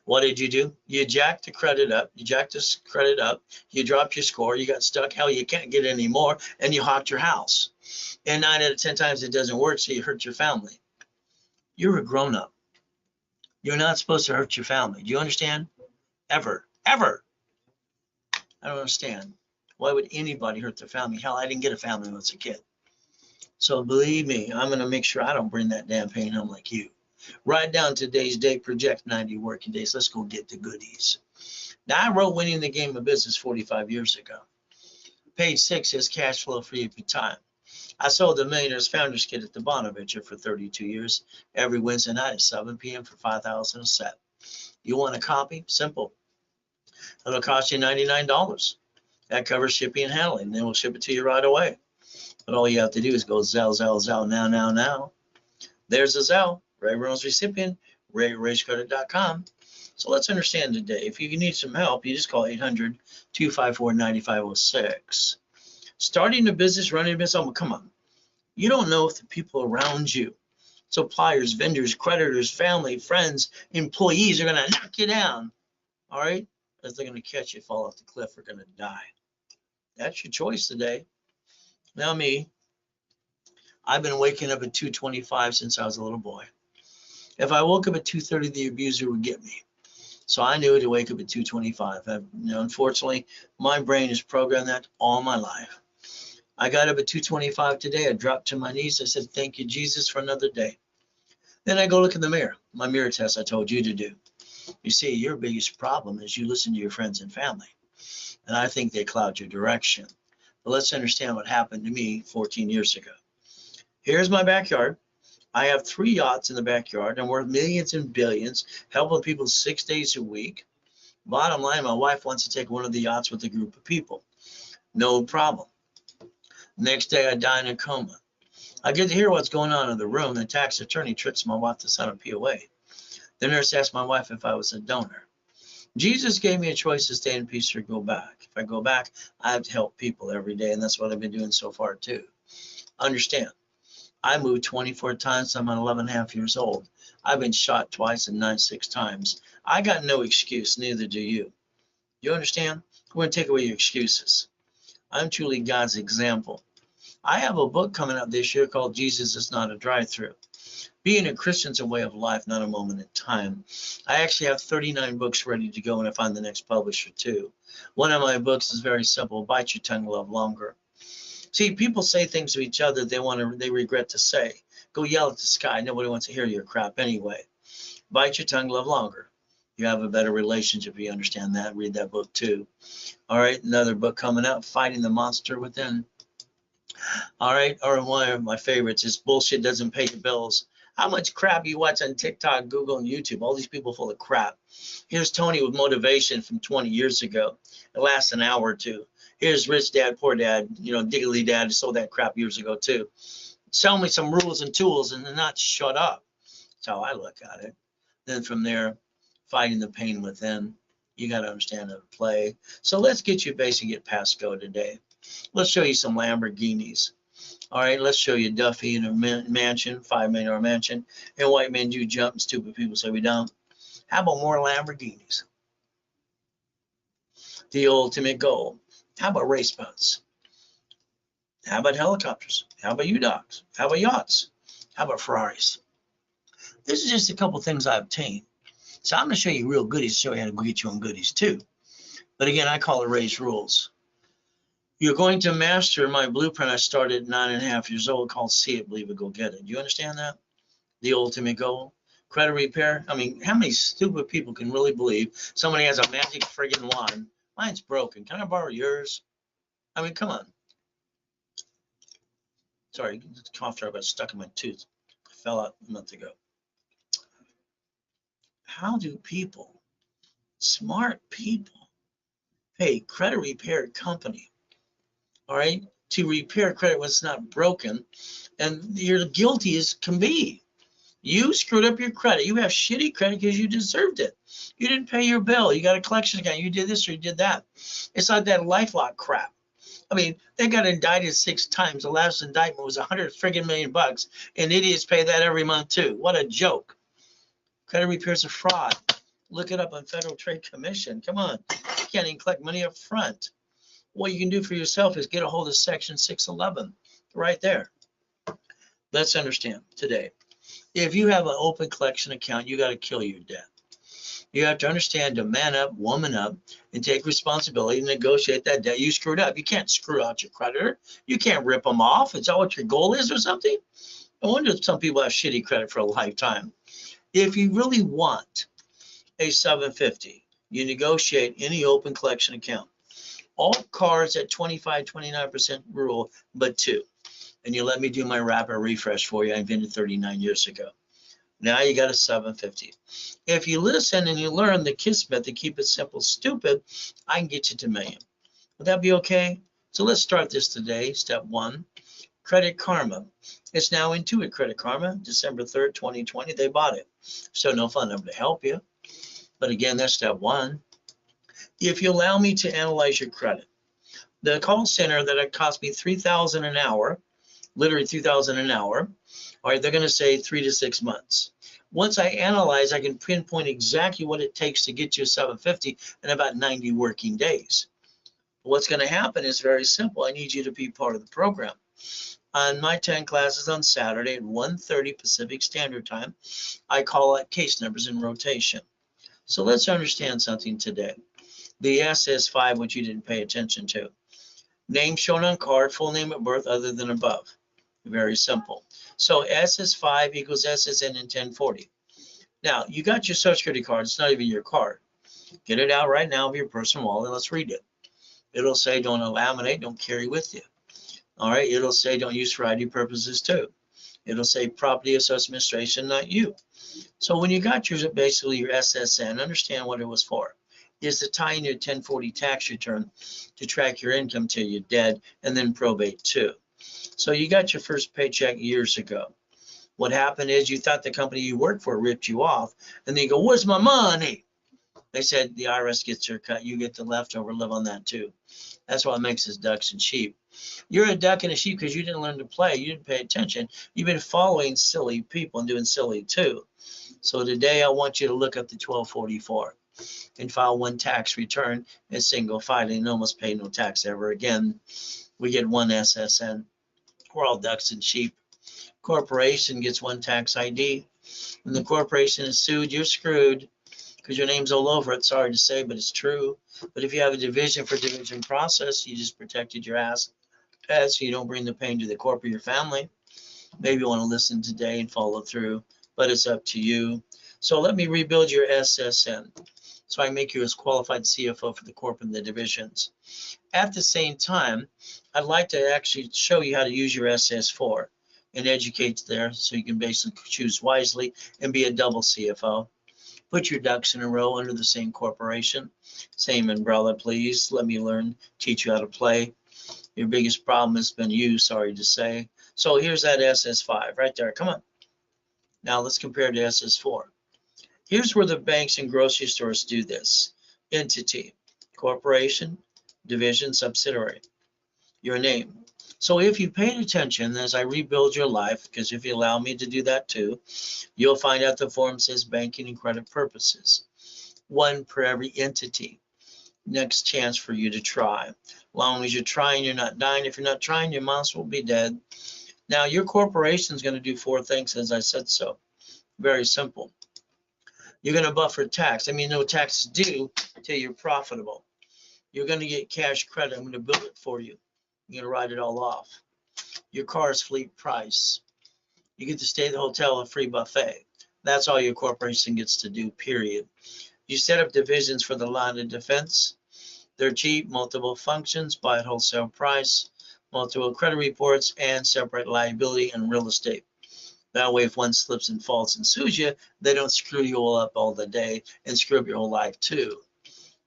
What did you do? You jacked the credit up. You jacked this credit up. You dropped your score. You got stuck. Hell, you can't get any more. And you hawked your house. And 9 out of 10 times it doesn't work, so you hurt your family. You're a grown-up. You're not supposed to hurt your family. Do you understand? Ever. Ever. I don't understand. Why would anybody hurt their family? Hell, I didn't get a family when I was a kid. So believe me, I'm going to make sure I don't bring that damn pain home like you. Write down today's date, project 90 working days. Let's go get the goodies. Now, I wrote Winning the Game of Business 45 years ago. Page 6 says cash flow for your time. I sold the Millionaires Founders Kit at the Bonaventure for 32 years, every Wednesday night at 7 p.m. for $5,000 a set. You want a copy? Simple. It'll cost you $99. That covers shipping and handling. Then we'll ship it to you right away. But all you have to do is go Zelle now. There's a Zelle. Ray Reynolds recipient, RayRageCredit.com. So let's understand today. If you need some help, you just call 800-254-9506. Starting a business, running a business, oh, come on. You don't know if the people around you, suppliers, vendors, creditors, family, friends, employees are going to knock you down. All right? Because they're going to catch you, fall off the cliff, or going to die. That's your choice today. Now me, I've been waking up at 2:25 since I was a little boy. If I woke up at 2:30, the abuser would get me. So I knew to wake up at 2:25. Unfortunately, my brain has programmed that all my life. I got up at 2:25 today. I dropped to my knees. I said, thank you, Jesus, for another day. Then I go look in the mirror, my mirror test I told you to do. You see, your biggest problem is you listen to your friends and family. And I think they cloud your direction. But let's understand what happened to me 14 years ago. Here's my backyard. I have 3 yachts in the backyard. I'm worth millions and billions, helping people 6 days a week. Bottom line, my wife wants to take one of the yachts with a group of people. No problem. Next day, I die in a coma. I get to hear what's going on in the room. The tax attorney tricks my wife to sign a POA. The nurse asked my wife if I was a donor. Jesus gave me a choice to stay in peace or go back. If I go back, I have to help people every day, and that's what I've been doing so far too. Understand, I moved 24 times. I'm 11.5 years old. I've been shot twice and 96 times. I got no excuse, neither do you. You understand? We're going to take away your excuses. I'm truly God's example. I have a book coming out this year called Jesus is Not a Drive-Thru. Being a Christian's a way of life, not a moment in time. I actually have 39 books ready to go when I find the next publisher too. One of my books is very simple, Bite Your Tongue, Love Longer. See, people say things to each other they regret to say. Go yell at the sky. Nobody wants to hear your crap anyway. Bite your tongue, love longer. You have a better relationship. You understand that. Read that book too. All right, another book coming out, Fighting the Monster Within. All right, or one of my favorites is Bullshit Doesn't Pay the Bills. How much crap you watch on TikTok, Google, and YouTube? All these people full of crap. Here's Tony with motivation from 20 years ago. It lasts an hour or two. Here's Rich Dad, Poor Dad, Diggly Dad sold that crap years ago too. Sell me some rules and tools and then not shut up. That's how I look at it. Then from there, fighting the pain within. You got to understand how to play. So let's get you basic at Pasco today. Let's show you some Lamborghinis. All right, let's show you Duffy in a mansion, $5 million mansion. And white men do jump and stupid people say we don't. How about more Lamborghinis? The ultimate goal. How about race boats? How about helicopters? How about U-Dogs? How about yachts? How about Ferraris? This is just a couple things I obtained. So I'm going to show you real goodies, show you how to get your own goodies too. But again, I call it race rules. You're going to master my blueprint I started at 9.5 years old called See It, Believe It, Go Get It. Do you understand that? The ultimate goal. Credit repair. I mean, how many stupid people can really believe somebody has a magic friggin' wand? Mine's broken. Can I borrow yours? I mean, come on. Sorry, the cough drop got stuck in my tooth. I fell out a month ago. How do people, smart people, pay credit repair company, all right, to repair credit when it's not broken, and you're guilty as can be. You screwed up your credit. You have shitty credit because you deserved it. You didn't pay your bill. You got a collection account. You did this or you did that. It's like that LifeLock crap. I mean, they got indicted 6 times. The last indictment was $100 million, and idiots pay that every month too. What a joke. Credit repair is a fraud. Look it up on Federal Trade Commission. Come on. You can't even collect money up front. What you can do for yourself is get a hold of Section 611 right there. Let's understand today. If you have an open collection account, you got to kill your debt. You have to understand to man up, woman up, and take responsibility and negotiate that debt you screwed up. You can't screw out your creditor. You can't rip them off. Is that what your goal is or something? I wonder if some people have shitty credit for a lifetime. If you really want a 750, you negotiate any open collection account. All cards at 25, 29% rule, but 2. And you let me do my rapid refresh for you. I invented 39 years ago. Now you got a 750. If you listen and you learn the KISS method, keep it simple, stupid, I can get you to $1 million. Would that be okay? So let's start this today. Step 1, Credit Karma. It's now Intuit Credit Karma, December 3rd, 2020. They bought it. So no phone number to help you. But again, that's step 1. If you allow me to analyze your credit, the call center that cost me $3,000 an hour, literally $3,000 an hour, all right, they're going to say 3 to 6 months. Once I analyze, I can pinpoint exactly what it takes to get you a 750 in about 90 working days. What's going to happen is very simple. I need you to be part of the program. On my 10 classes on Saturday at 1:30 Pacific Standard Time, I call out case numbers in rotation. So let's understand something today. The SS5, which you didn't pay attention to. Name shown on card, full name at birth other than above. Very simple. So SS5 equals SSN in 1040. Now, you got your Social Security card. It's not even your card. Get it out right now of your personal wallet. Let's read it. It'll say don't laminate, don't carry with you. All right, it'll say don't use for ID purposes too. It'll say property assessment administration, not you. So when you got yours, basically your SSN, understand what it was for. Is to tie in your 1040 tax return to track your income till you're dead, and then probate too. So you got your first paycheck years ago. What happened is you thought the company you worked for ripped you off, and then you go, where's my money? They said the IRS gets their cut, you get the leftover, live on that too. That's what makes us ducks and sheep. You're a duck and a sheep because you didn't learn to play, you didn't pay attention. You've been following silly people and doing silly too. So today I want you to look up the 1244 and file one tax return and single filing and almost pay no tax ever again. We get one SSN. We're all ducks and sheep. Corporation gets one tax ID. When the corporation is sued, you're screwed because your name's all over it. Sorry to say, but it's true. But if you have a division for division process, you just protected your ass so you don't bring the pain to the corp or your family. Maybe you want to listen today and follow through, but it's up to you. So let me rebuild your SSN so I make you as qualified CFO for the corp and the divisions. At the same time, I'd like to actually show you how to use your SS4. and educates there so you can basically choose wisely and be a double CFO. Put your ducks in a row under the same corporation, same umbrella, please. Let me learn, teach you how to play. Your biggest problem has been you, sorry to say. So here's that SS5 right there. Come on. Now let's compare to SS4. Here's where the banks and grocery stores do this. Entity, corporation, division, subsidiary, your name. So if you paid attention as I rebuild your life, because if you allow me to do that too, you'll find out the form says banking and credit purposes. One per every entity. Next chance for you to try. As long as you're trying, you're not dying. If you're not trying, your mouse will be dead. Now, your corporation is going to do 4 things as I said so. Very simple. You're going to buffer tax. I mean, no taxes due till you're profitable. You're going to get cash credit. I'm going to build it for you. You're going to write it all off. Your car's fleet price. You get to stay at the hotel, a free buffet. That's all your corporation gets to do, period. You set up divisions for the line of defense. They're cheap, multiple functions, buy at wholesale price, multiple credit reports, and separate liability and real estate. That way, if one slips and falls and sues you, they don't screw you all up all the day and screw up your whole life too.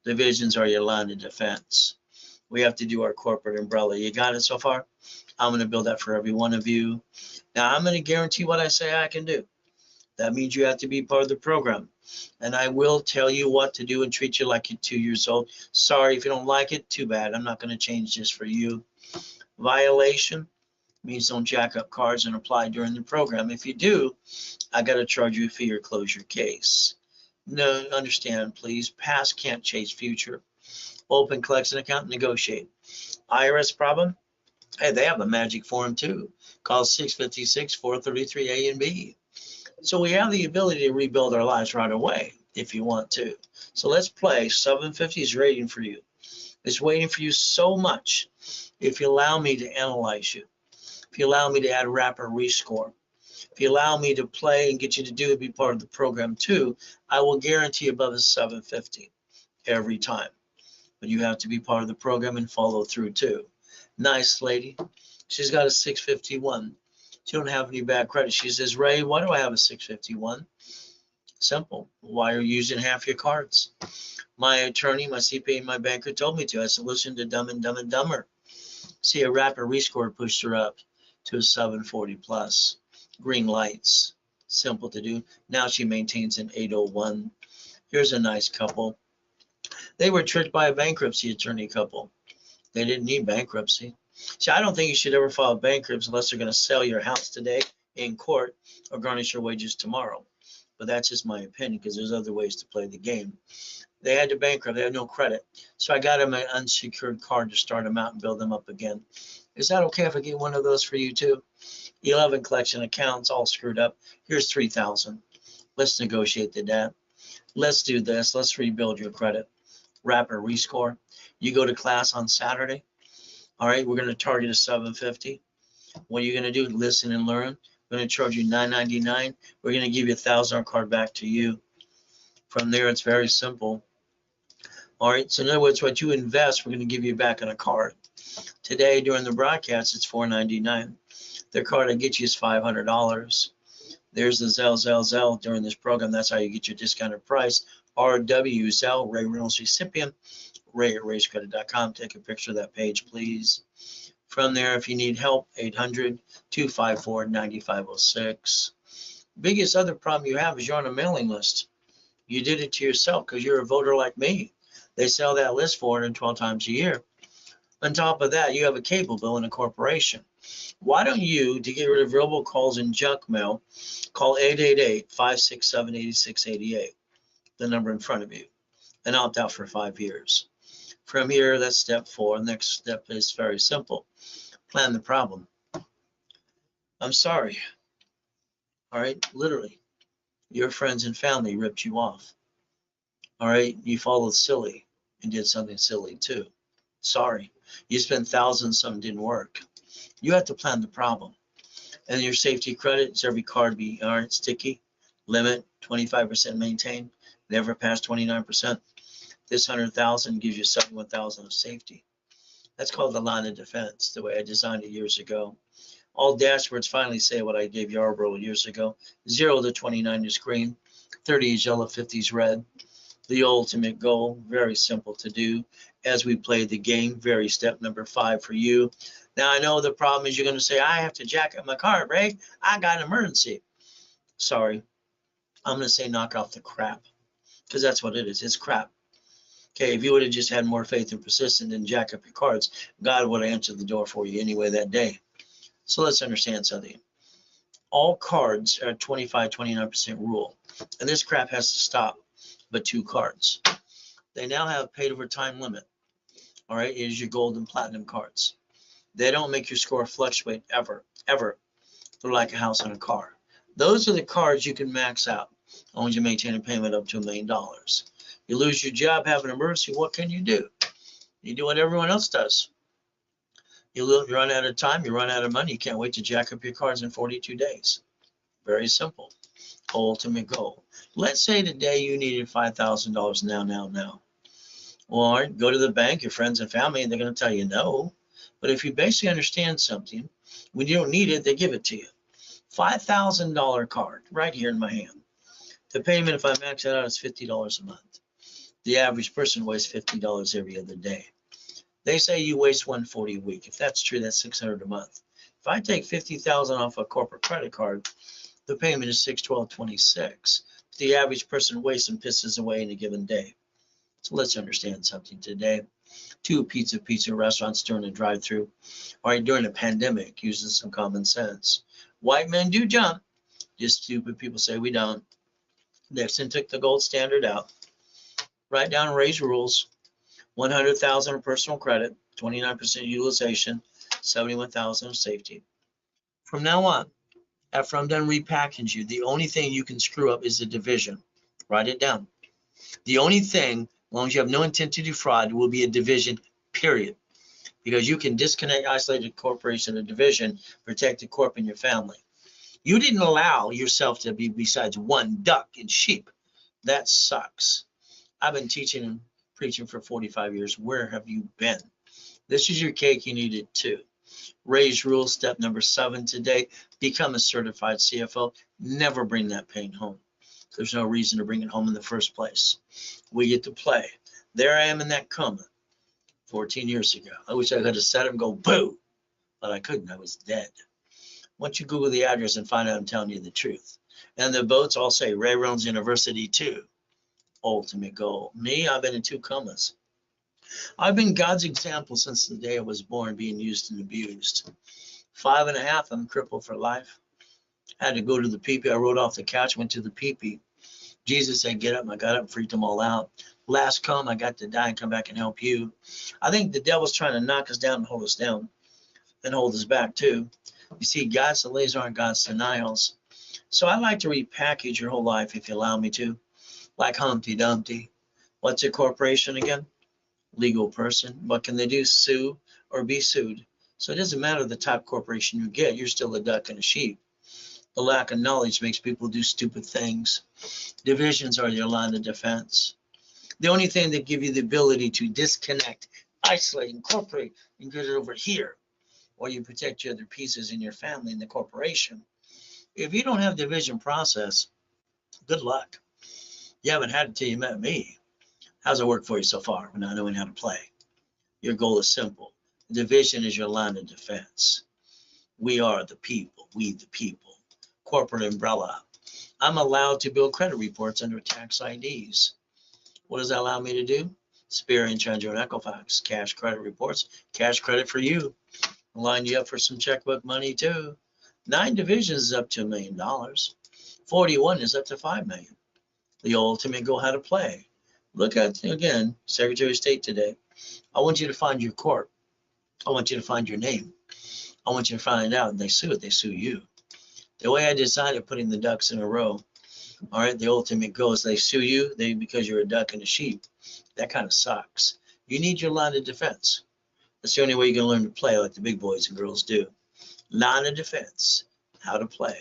Divisions are your line of defense. We have to do our corporate umbrella. You got it so far? I'm going to build that for every one of you. Now, I'm going to guarantee what I say I can do. That means you have to be part of the program. And I will tell you what to do and treat you like you're 2 years old. Sorry, if you don't like it, too bad. I'm not going to change this for you. Violation means don't jack up cards and apply during the program. If you do, I got to charge you a fee or close your case. No, understand, please. Past can't change future. Open collection account, negotiate. IRS problem? Hey, they have a magic form too. Call 656-433 A and B. So we have the ability to rebuild our lives right away if you want to. So let's play. 750 is waiting for you. It's waiting for you so much if you allow me to analyze you. If you allow me to add wrapper rescore. If you allow me to play and get you to do it, be part of the program too, I will guarantee above a 750 every time. But you have to be part of the program and follow through too. Nice lady. She's got a 651. She don't have any bad credit. She says, Ray, why do I have a 651? Simple. Why are you using half your cards? My attorney, my CPA, my banker told me to. I said, listen to Dumb and Dumb and Dumber. See, a wrapper rescore pushed her up to a 740 plus. Green lights. Simple to do. Now she maintains an 801. Here's a nice couple. They were tricked by a bankruptcy attorney couple. They didn't need bankruptcy. See, I don't think you should ever file bankruptcy unless they're going to sell your house today in court or garnish your wages tomorrow. But that's just my opinion because there's other ways to play the game. They had to bankrupt. They had no credit. So I got them an unsecured card to start them out and build them up again. Is that okay if I get one of those for you too? 11 collection accounts all screwed up. Here's 3,000. Let's negotiate the debt. Let's do this. Let's rebuild your credit. Wrapper rescore. You go to class on Saturday. All right, we're going to target a 750. What are you going to do? Listen and learn. We're going to charge you $9.99. We're going to give you a $1,000 card back to you. From there, it's very simple. All right, so in other words, what you invest, we're going to give you back on a card. Today, during the broadcast, it's $4.99. Their card I get you is $500. There's the Zelle during this program. That's how you get your discounted price. RW Zelle, Ray Reynolds recipient. Ray at rayscredit.com. Take a picture of that page, please. From there, if you need help, 800-254-9506. Biggest other problem you have is you're on a mailing list. You did it to yourself because you're a voter like me. They sell that list 412 times a year. On top of that, you have a cable bill and a corporation. Why don't you, to get rid of robocalls and junk mail, call 888-567-8688, the number in front of you, and opt out for 5 years. From here, that's step 4. The next step is very simple. Plan the problem. I'm sorry. All right, literally. Your friends and family ripped you off. All right, you followed silly and did something silly too. Sorry. You spent thousands, something didn't work. You have to plan the problem. And your safety credit is every card be sticky, limit 25% maintained, never past 29%. This 100,000 gives you 71,000 of safety. That's called the line of defense, the way I designed it years ago. All dashboards finally say what I gave Yarborough years ago. 0 to 29 is green, 30 is yellow, 50 is red. The ultimate goal, very simple to do as we play the game. Very step number 5 for you. Now, I know the problem is you're going to say, I have to jack up my car, Ray. I got an emergency. Sorry. I'm going to say knock off the crap, because that's what it is. It's crap. Okay, if you would have just had more faith and persistence and jack up your cards, God would have answered the door for you anyway that day. So let's understand something. All cards are 25-29% rule, and this crap has to stop. But 2 cards. They now have paid over time limit. All right, it is your gold and platinum cards. They don't make your score fluctuate ever. They're like a house and a car. Those are the cards you can max out as long as you maintain a payment up to $1 million. You lose your job, have an emergency, what can you do? You do what everyone else does. You run out of time, you run out of money, you can't wait to jack up your cards in 42 days. Very simple. Ultimate goal. Let's say today you needed $5,000 now. Or go to the bank, your friends and family, and they're going to tell you no. But if you basically understand something, when you don't need it, they give it to you. $5,000 card right here in my hand. The payment, if I max it out, is $50 a month. The average person wastes $50 every other day. They say you waste $140 a week. If that's true, that's $600 a month. If I take $50,000 off a corporate credit card, the payment is $612.26. The average person wastes and pisses away in a given day. So let's understand something today. 2 pizza restaurants during a drive-through, or during a pandemic, using some common sense. White men do jump. Just stupid people say we don't. Nixon took the gold standard out. Write down Ray's rules. $100,000 of personal credit, 29% utilization, $71,000 of safety. From now on, after I'm done repackaging you, the only thing you can screw up is the division. Write it down. The only thing, as long as you have no intent to defraud, will be a division, period. Because you can disconnect, isolate a corporation, a division, protect the corp and your family. You didn't allow yourself to be besides one duck and sheep. That sucks. I've been teaching and preaching for 45 years. Where have you been? This is your cake. You need it too. Ray's rule, step number 7 today, become a certified CFO. Never bring that pain home. There's no reason to bring it home in the first place. We get to play. There I am in that coma 14 years ago. I wish I could have said it and go, boo, but I couldn't. I was dead. Once you Google the address and find out I'm telling you the truth. And the boats all say Ray Reynolds University too. Ultimate goal. Me, I've been in 2 comas. I've been God's example since the day I was born, being used and abused. 5.5, I'm crippled for life. I had to go to the pee-pee. I rode off the couch, went to the pee-pee. Jesus said, get up. I got up and freaked them all out. Last come, I got to die and come back and help you. I think the devil's trying to knock us down and hold us down and hold us back too. You see, God's delays aren't God's denials. So I like to repackage your whole life if you allow me to. Like Humpty Dumpty. What's a corporation again? Legal person. What can they do? Sue or be sued. So it doesn't matter the type of corporation you get. You're still a duck and a sheep. The lack of knowledge makes people do stupid things. Divisions are your line of defense. The only thing that give you the ability to disconnect, isolate, incorporate, and get it over here, while you protect your other pieces in your family and the corporation. If you don't have division process, good luck. You haven't had it till you met me. How's it work for you so far when not knowing how to play? Your goal is simple. Division is your line of defense. We are the people. We the people. Corporate umbrella. I'm allowed to build credit reports under tax IDs. What does that allow me to do? Experian, Challenger, and Equifax. Cash credit reports. Cash credit for you. I'll line you up for some checkbook money too. 9 divisions is up to $1 million. 41 is up to $5 million. The ultimate goal, how to play. Look at, again, Secretary of State today. I want you to find your corp. I want you to find your name. I want you to find out, and they sue it, they sue you. The way I decided putting the ducks in a row, all right, the ultimate goal is they sue you because you're a duck and a sheep. That kind of sucks. You need your line of defense. That's the only way you're going to learn to play like the big boys and girls do. Line of defense, how to play.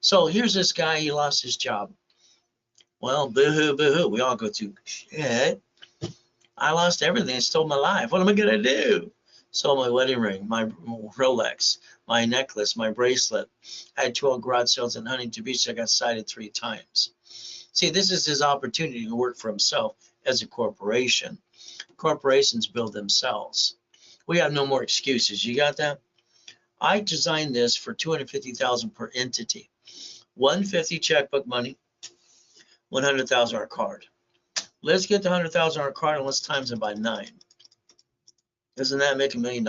So here's this guy, he lost his job. Well, boo-hoo, boo-hoo. We all go through shit. I lost everything. It stole my life. What am I going to do? Sold my wedding ring, my Rolex, my necklace, my bracelet. I had 12 garage sales in Huntington Beach. I got cited 3 times. See, this is his opportunity to work for himself as a corporation. Corporations build themselves. We have no more excuses. You got that? I designed this for $250,000 per entity. $150 checkbook money, $100,000 our card. Let's get the $100,000 our card and let's times it by 9. Doesn't that make $1 million?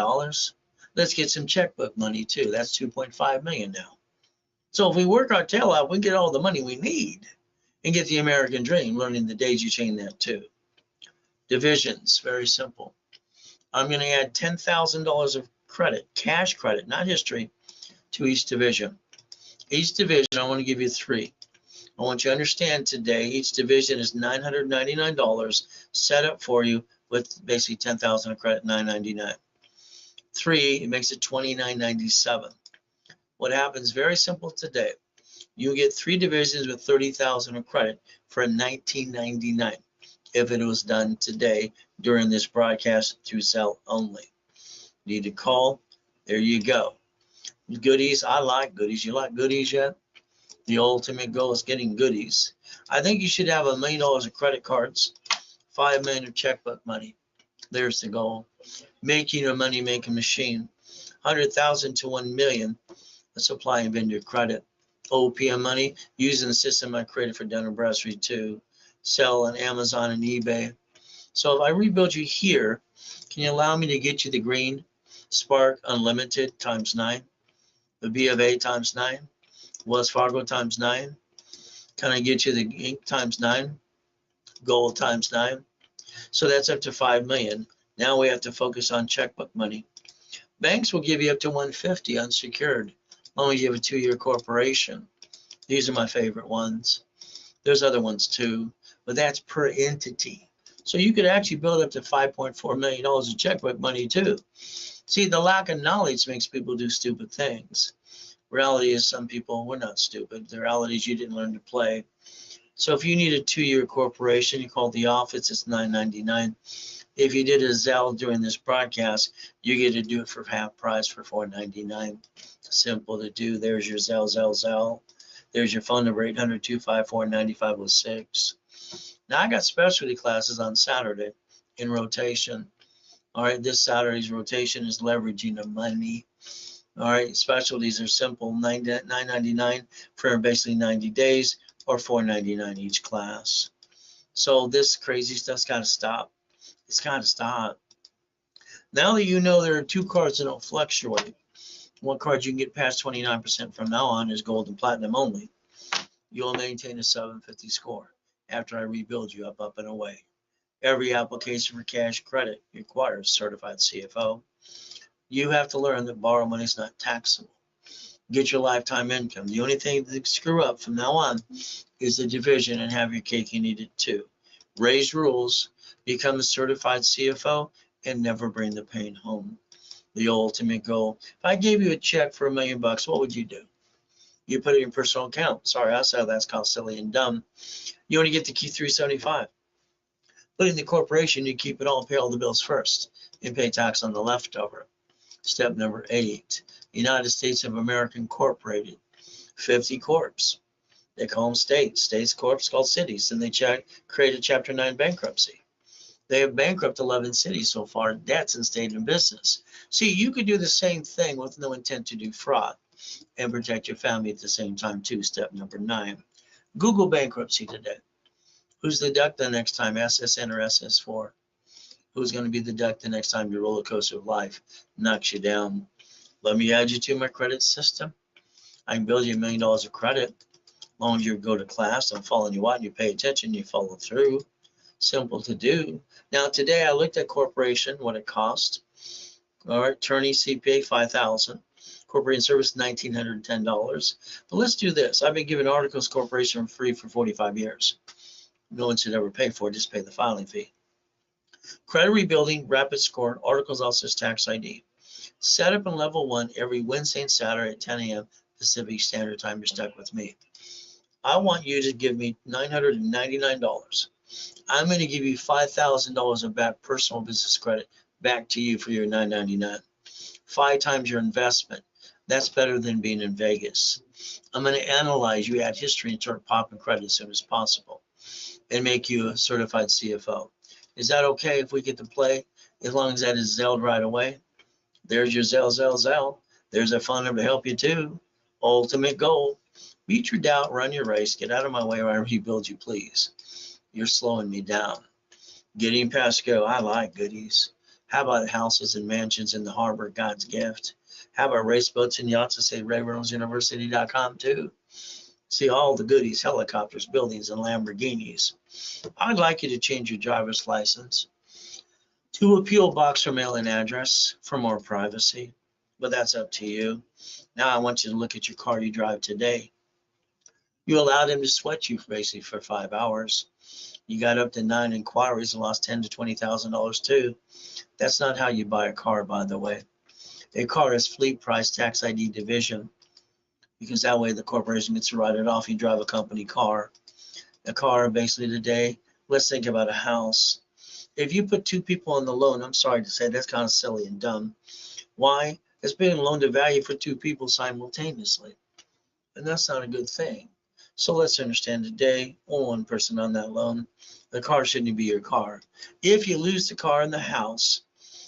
Let's get some checkbook money too. That's 2.5 million now. So if we work our tail out, we get all the money we need and get the American dream, learning the daisy chain that too. Divisions, very simple. I'm going to add $10,000 of credit, cash credit, not history, to each division. Each division, I want to give you 3. I want you to understand today, each division is $999 set up for you with basically $10,000 of credit, $999. 3, it makes it $29.97. What happens, very simple today. You get 3 divisions with $30,000 of credit for $19.99 if it was done today during this broadcast through Zelle only. Need to call, there you go. Goodies, I like goodies. You like goodies yet? The ultimate goal is getting goodies. I think you should have $1 million of credit cards, $5 million of checkbook money. There's the goal. Making a money-making machine. 100,000 to 1 million supply and vendor credit. OPM money, using the system I created for Dun & Bradstreet to sell on Amazon and eBay. So if I rebuild you here, can you allow me to get you the green Spark Unlimited times 9? The B of A times 9? Wells Fargo times 9? Can I get you the ink times 9? Gold times 9? So that's up to 5 million. Now we have to focus on checkbook money. Banks will give you up to 150 unsecured, as long as you have a 2-year corporation. These are my favorite ones. There's other ones too, but that's per entity. So you could actually build up to $5.4 million of checkbook money too. See, the lack of knowledge makes people do stupid things. Reality is some people, we're not stupid. The reality is you didn't learn to play. So if you need a 2-year corporation, you call the office, it's $999. If you did a Zelle during this broadcast, you get to do it for half price for $499. Simple to do. There's your Zelle. There's your phone number, 800-254-9506. Now I got specialty classes on Saturday in rotation. All right, this Saturday's rotation is leveraging the money. All right, specialties are simple, $9.99 for basically 90 days or $4.99 each class. So this crazy stuff's got to stop. It's got to stop. Now that you know there are 2 cards that don't fluctuate, one card you can get past 29% from now on is gold and platinum only. You'll maintain a 750 score after I rebuild you up and away. Every application for cash credit requires certified CFO. You have to learn that borrow money is not taxable. Get your lifetime income. The only thing that screw up from now on is the division and have your cake and eat it too. Raise rules, become a certified CFO, and never bring the pain home. The ultimate goal. If I gave you a check for $1 million, what would you do? You put it in your personal account. Sorry, I said that's called silly and dumb. You only get to keep $375. Put in the corporation, you keep it all, pay all the bills first, and pay tax on the leftover. Step number 8, United States of America Incorporated, 50 corps. They call them states. States corps called cities, and they create a Chapter 9 bankruptcy. They have bankrupt 11 cities so far, debts and stayed in business. See, you could do the same thing with no intent to do fraud and protect your family at the same time too. Step number 9, Google bankruptcy today. Who's the duck the next time, SSN or SS4? Who's going to be the duck the next time your roller coaster of life knocks you down? Let me add you to my credit system. I can build you $1 million of credit. As long as you go to class, I'm following you out, and you pay attention, you follow through. Simple to do. Now today I looked at corporation, what it cost. All right, attorney CPA $5,000. Corporation service $1,910. But let's do this. I've been giving Articles Corporation free for 45 years. No one should ever pay for it, just pay the filing fee. Credit rebuilding, rapid score, Articles Officer's tax ID. Set up in level 1 every Wednesday and Saturday at 10 a.m. Pacific Standard Time. You're stuck with me. I want you to give me $999. I'm going to give you $5,000 of back personal business credit back to you for your $999. 5 times your investment. That's better than being in Vegas. I'm going to analyze you, add history, and start popping credit as soon as possible and make you a certified CFO. Is that okay if we get to play? As long as that is Zelled right away. There's your Zell. There's a phone number to help you too. Ultimate goal. Beat your doubt, run your race, get out of my way wherever you build you please. You're slowing me down. Getting past go, I like goodies. How about houses and mansions in the harbor, God's gift? How about race boats and yachts? I say RayReynoldsUniversity.com too. See all the goodies, helicopters, buildings, and Lamborghinis. I'd like you to change your driver's license to a P.O. Box or mailing address for more privacy, but that's up to you. Now I want you to look at your car you drive today. You allowed him to sweat you basically for 5 hours. You got up to 9 inquiries and lost $10,000 to $20,000 too. That's not how you buy a car, by the way. A car is fleet price tax ID division, because that way the corporation gets to write it off. You drive a company car. A car basically today, let's think about a house. If you put two people on the loan, I'm sorry to say that's kind of silly and dumb. Why? It's being loan to value for two people simultaneously. And that's not a good thing. So let's understand today, only one person on that loan. The car shouldn't be your car. If you lose the car in the house,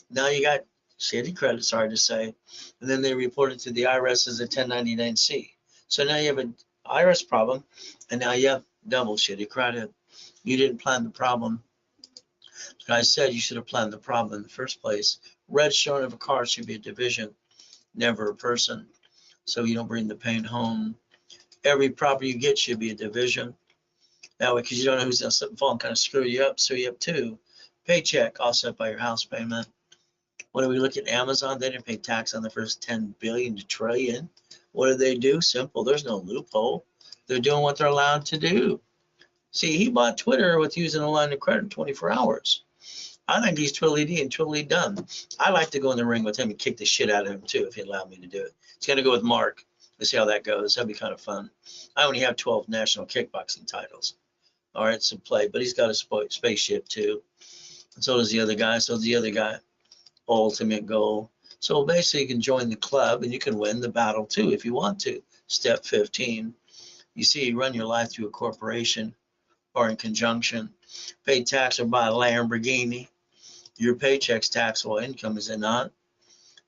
now you got shitty credit, sorry to say, and then they report it to the IRS as a 1099-C. So now you have an IRS problem, and now you have double shitty credit. You didn't plan the problem. Like I said, you should have planned the problem in the first place. Red showing of a car should be a division, never a person. So you don't bring the pain home. Every property you get should be a division. That way, because you don't know who's going to slip and fall and kind of screw you up too. Paycheck offset by your house payment. When we look at Amazon, they didn't pay tax on the first 10 billion to trillion. What did they do? Simple. There's no loophole. They're doing what they're allowed to do. See, he bought Twitter with using a line of credit in 24 hours. I think he's totally done. I like to go in the ring with him and kick the shit out of him too, if he allowed me to do it. It's going to go with Mark. Let's see how that goes. That'd be kind of fun. I only have 12 national kickboxing titles. All right, so play. But he's got a spaceship too. And so does the other guy. Ultimate goal. So basically, you can join the club and you can win the battle too if you want to. Step 15. You see, you run your life through a corporation or in conjunction. Pay tax or buy a Lamborghini. Your paycheck's taxable income, is it not?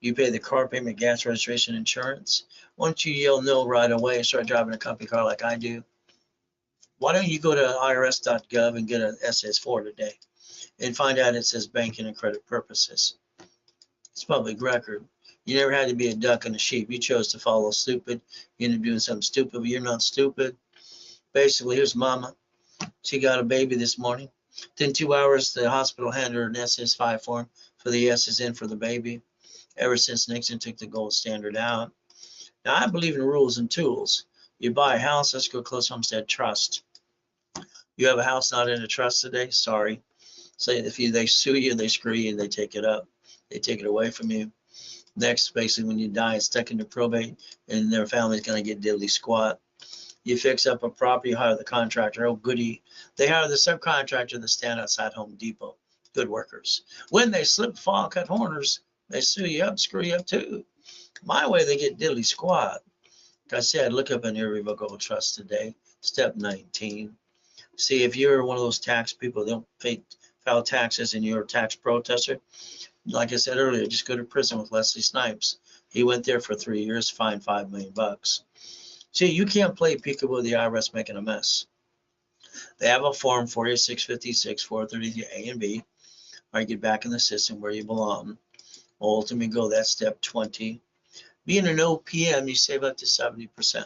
You pay the car payment, gas, registration, insurance. Once you yell no right away and start driving a company car like I do, why don't you go to irs.gov and get an SS4 today and find out it says banking and credit purposes. It's public record. You never had to be a duck and a sheep. You chose to follow stupid. You ended up doing something stupid, but you're not stupid. Basically, here's mama. She got a baby this morning. Within 2 hours, the hospital handed her an SS5 form for the S is in for the baby. Ever since Nixon took the gold standard out. Now, I believe in rules and tools. You buy a house, let's go close homestead trust. You have a house not in a trust today? Sorry. Say if they sue you, they screw you, and they take it up. They take it away from you. Next, basically, when you die, it's stuck into probate, and their family's going to get diddly squat. You fix up a property, hire the contractor. Oh, goody. They hire the subcontractor to stand outside Home Depot. Good workers. When they slip, fall, cut corners, they sue you up, screw you up too. My way, they get diddly squat. Like I said, look up an irrevocable trust today. Step 19. See, if you're one of those tax people that don't file taxes and you're a tax protester, like I said earlier, just go to prison with Leslie Snipes. He went there for 3 years, fined $5 million. See, you can't play peekaboo with the IRS making a mess. They have a form for you, 656, 433 A and B. All right, get back in the system where you belong. Ultimately, go that step 20. Being an OPM, you save up to 70%.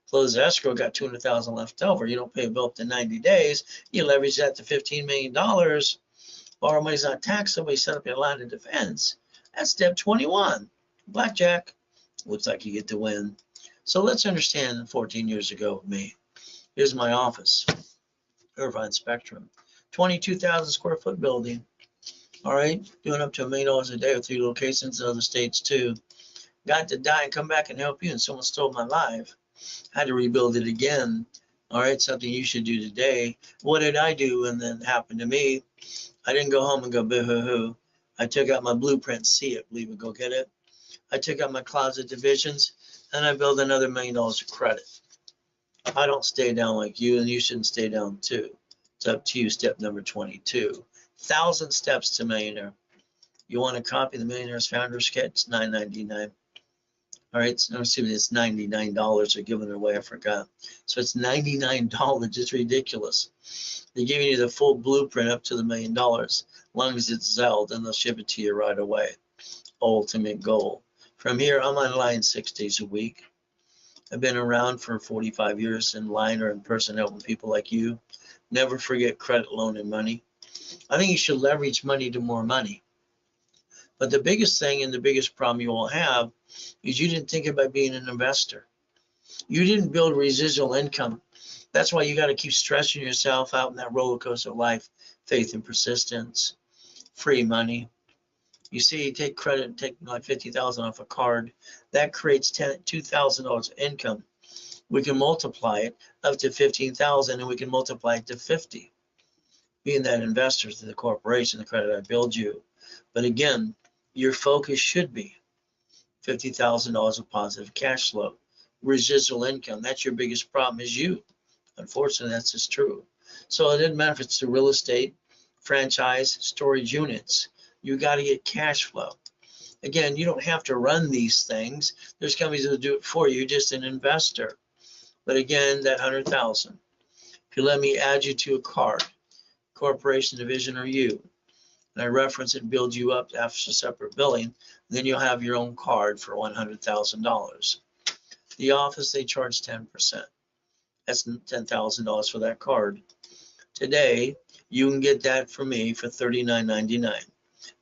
Close escrow, got $200,000 left over. You don't pay a bill up to 90 days. You leverage that to $15 million. Borrow money's not taxable. You set up your line of defense. That's step 21. Blackjack. Looks like you get to win. So let's understand 14 years ago with me. Here's my office. Irvine Spectrum. 22,000 square foot building. All right. Doing up to $1 million a day with 3 locations in other states too. Got to die and come back and help you, and someone stole my life. Had to rebuild it again. All right, something you should do today. What did I do when that happened to me? I didn't go home and go boo-hoo-hoo. I took out my blueprint, see it, believe it, go get it. I took out my closet divisions and I built another $1 million of credit. I don't stay down like you, and you shouldn't stay down too. It's up to you. Step number 22. 1,000 steps to millionaire. You want a copy of the Millionaire's Founders Kit? It's $9.99. All right, so assuming it's $99. They're giving it away. I forgot. So it's $99. It's ridiculous. They're giving you the full blueprint up to the $1 million. As long as it's Zelle, then they'll ship it to you right away. Ultimate goal. From here, I'm online 6 days a week. I've been around for 45 years in line or in person helping people like you. Never forget credit, loan, and money. I think you should leverage money to more money. But the biggest thing and the biggest problem you will have is you didn't think about being an investor. You didn't build residual income. That's why you got to keep stressing yourself out in that roller coaster of life, faith and persistence, free money. You see, you take credit, take like $50,000 off a card, that creates $2,000 income. We can multiply it up to $15,000, and we can multiply it to 50. Being that investor to the corporation, the credit I build you. But again, your focus should be $50,000 of positive cash flow, residual income. That's your biggest problem is you. Unfortunately, that's just true. So it doesn't matter if it's the real estate, franchise, storage units. You got to get cash flow. Again, you don't have to run these things. There's companies that will do it for you, just an investor. But again, that 100,000. If you let me add you to a card, corporation, division, or you, and I reference it and build you up after separate billing, then you'll have your own card for $100,000. The office, they charge 10%. That's $10,000 for that card. Today, you can get that from me for $39.99.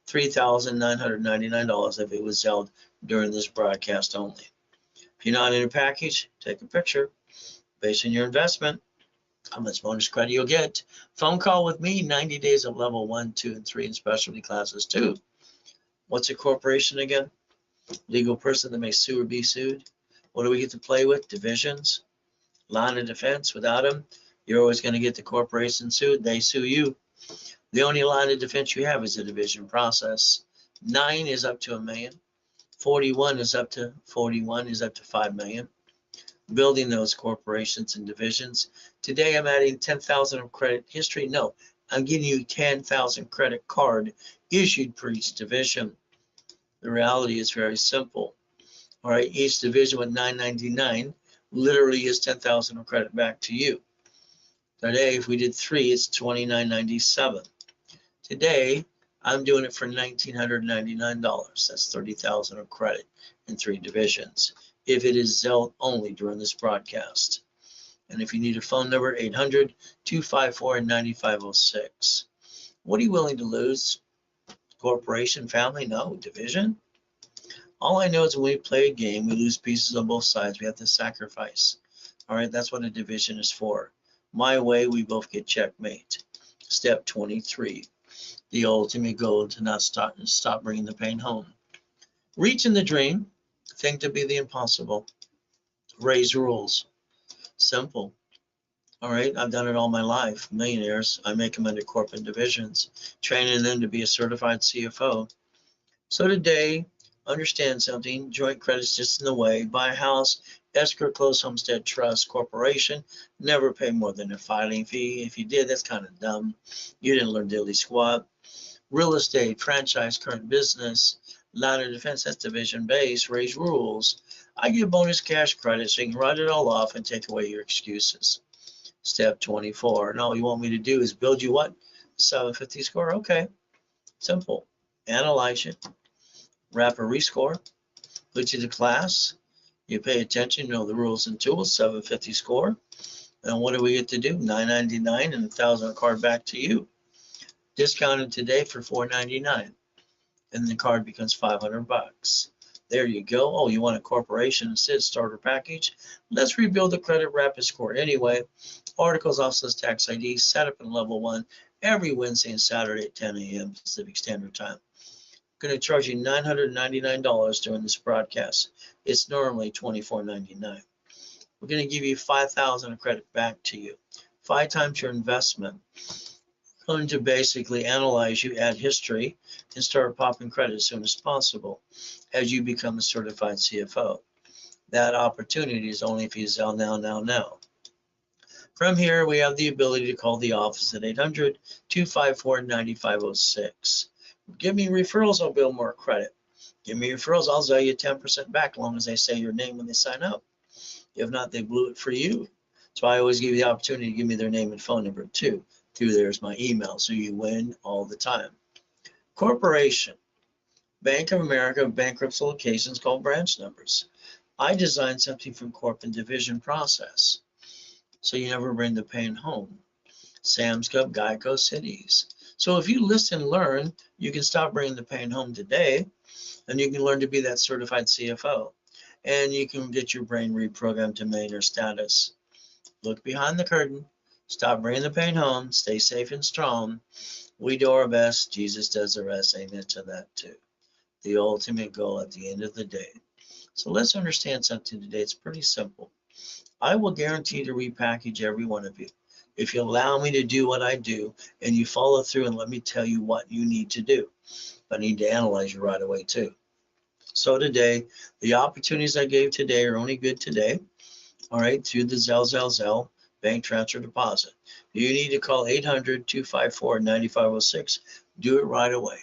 $3,999 if it was sold during this broadcast only. If you're not in a package, take a picture based on your investment. How much bonus credit you'll get. Phone call with me, 90 days of level 1, 2, and 3 in specialty classes 2. What's a corporation again? Legal person that may sue or be sued. What do we get to play with? Divisions, line of defense. Without them, you're always going to get the corporation sued. They sue you. The only line of defense you have is the division process. 9 is up to $1 million. 41 is up to 5 million. Building those corporations and divisions. Today I'm adding 10,000 of credit history. No, I'm giving you 10,000 credit card issued per each division. The reality is very simple. All right, each division with $9.99 literally is 10,000 of credit back to you. Today, if we did 3, it's $29.97. Today, I'm doing it for $1,999. That's 30,000 of credit in 3 divisions. If it is Zelle only during this broadcast. And if you need a phone number, 800-254-9506. What are you willing to lose? Corporation, family? No. Division? All I know is when we play a game, we lose pieces on both sides. We have to sacrifice. All right, that's what a division is for. My way, we both get checkmate. Step 23. The ultimate goal to not stop bringing the pain home. Reaching the dream. Think to be the impossible. Raise rules. Simple. All right, I've done it all my life. Millionaires, I make them into corporate divisions, training them to be a certified CFO. So today, understand something. Joint credit's just in the way. Buy a house, escrow, close, homestead, trust, corporation. Never pay more than a filing fee. If you did, that's kind of dumb. You didn't learn diddly squat. Real estate, franchise, current business, line of defense, that's division based. Raise rules. I give bonus cash credit so you can write it all off and take away your excuses. Step 24. And all you want me to do is build you what? 750 score? Okay. Simple. Analyze it. Wrap a rescore. Put you to class. You pay attention, know the rules and tools. 750 score. And what do we get to do? $9.99 and $1,000 card back to you. Discounted today for $4.99. And the card becomes $500. There you go. Oh, you want a corporation instead, starter package? Let's rebuild the credit rapid score anyway. Articles, offices, tax ID, set up in level 1 every Wednesday and Saturday at 10 a.m. Pacific Standard Time. I'm going to charge you $999 during this broadcast. It's normally $24.99. We're going to give you $5,000 of credit back to you. 5 times your investment. going to basically analyze you, add history, and start popping credit as soon as possible as you become a certified CFO. That opportunity is only if you sell now. From here, we have the ability to call the office at 800-254-9506. Give me referrals, I'll build more credit. Give me referrals, I'll sell you 10% back as long as they say your name when they sign up. If not, they blew it for you. So I always give you the opportunity to give me their name and phone number too. Through there's my email, so you win all the time. Corporation. Bank of America bankruptcy locations called branch numbers. I designed something from corp and division process, so you never bring the pain home. Sam's Club, Geico, Cities. So if you listen and learn, you can stop bringing the pain home today, and you can learn to be that certified CFO. And you can get your brain reprogrammed to millionaire status. Look behind the curtain. Stop bringing the pain home. Stay safe and strong. We do our best. Jesus does the rest. Amen to that too. The ultimate goal at the end of the day. So let's understand something today. It's pretty simple. I will guarantee to repackage every one of you. If you allow me to do what I do and you follow through and let me tell you what you need to do. I need to analyze you right away too. So today, the opportunities I gave today are only good today. All right, through the Zelle bank transfer deposit. You need to call 800-254-9506. Do it right away.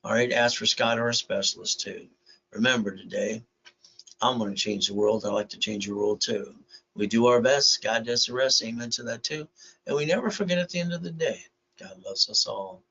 All right, ask for Scott or a specialist too. Remember today, I'm going to change the world. I like to change your world too. We do our best. God does the rest. Amen to that too. And we never forget at the end of the day, God loves us all.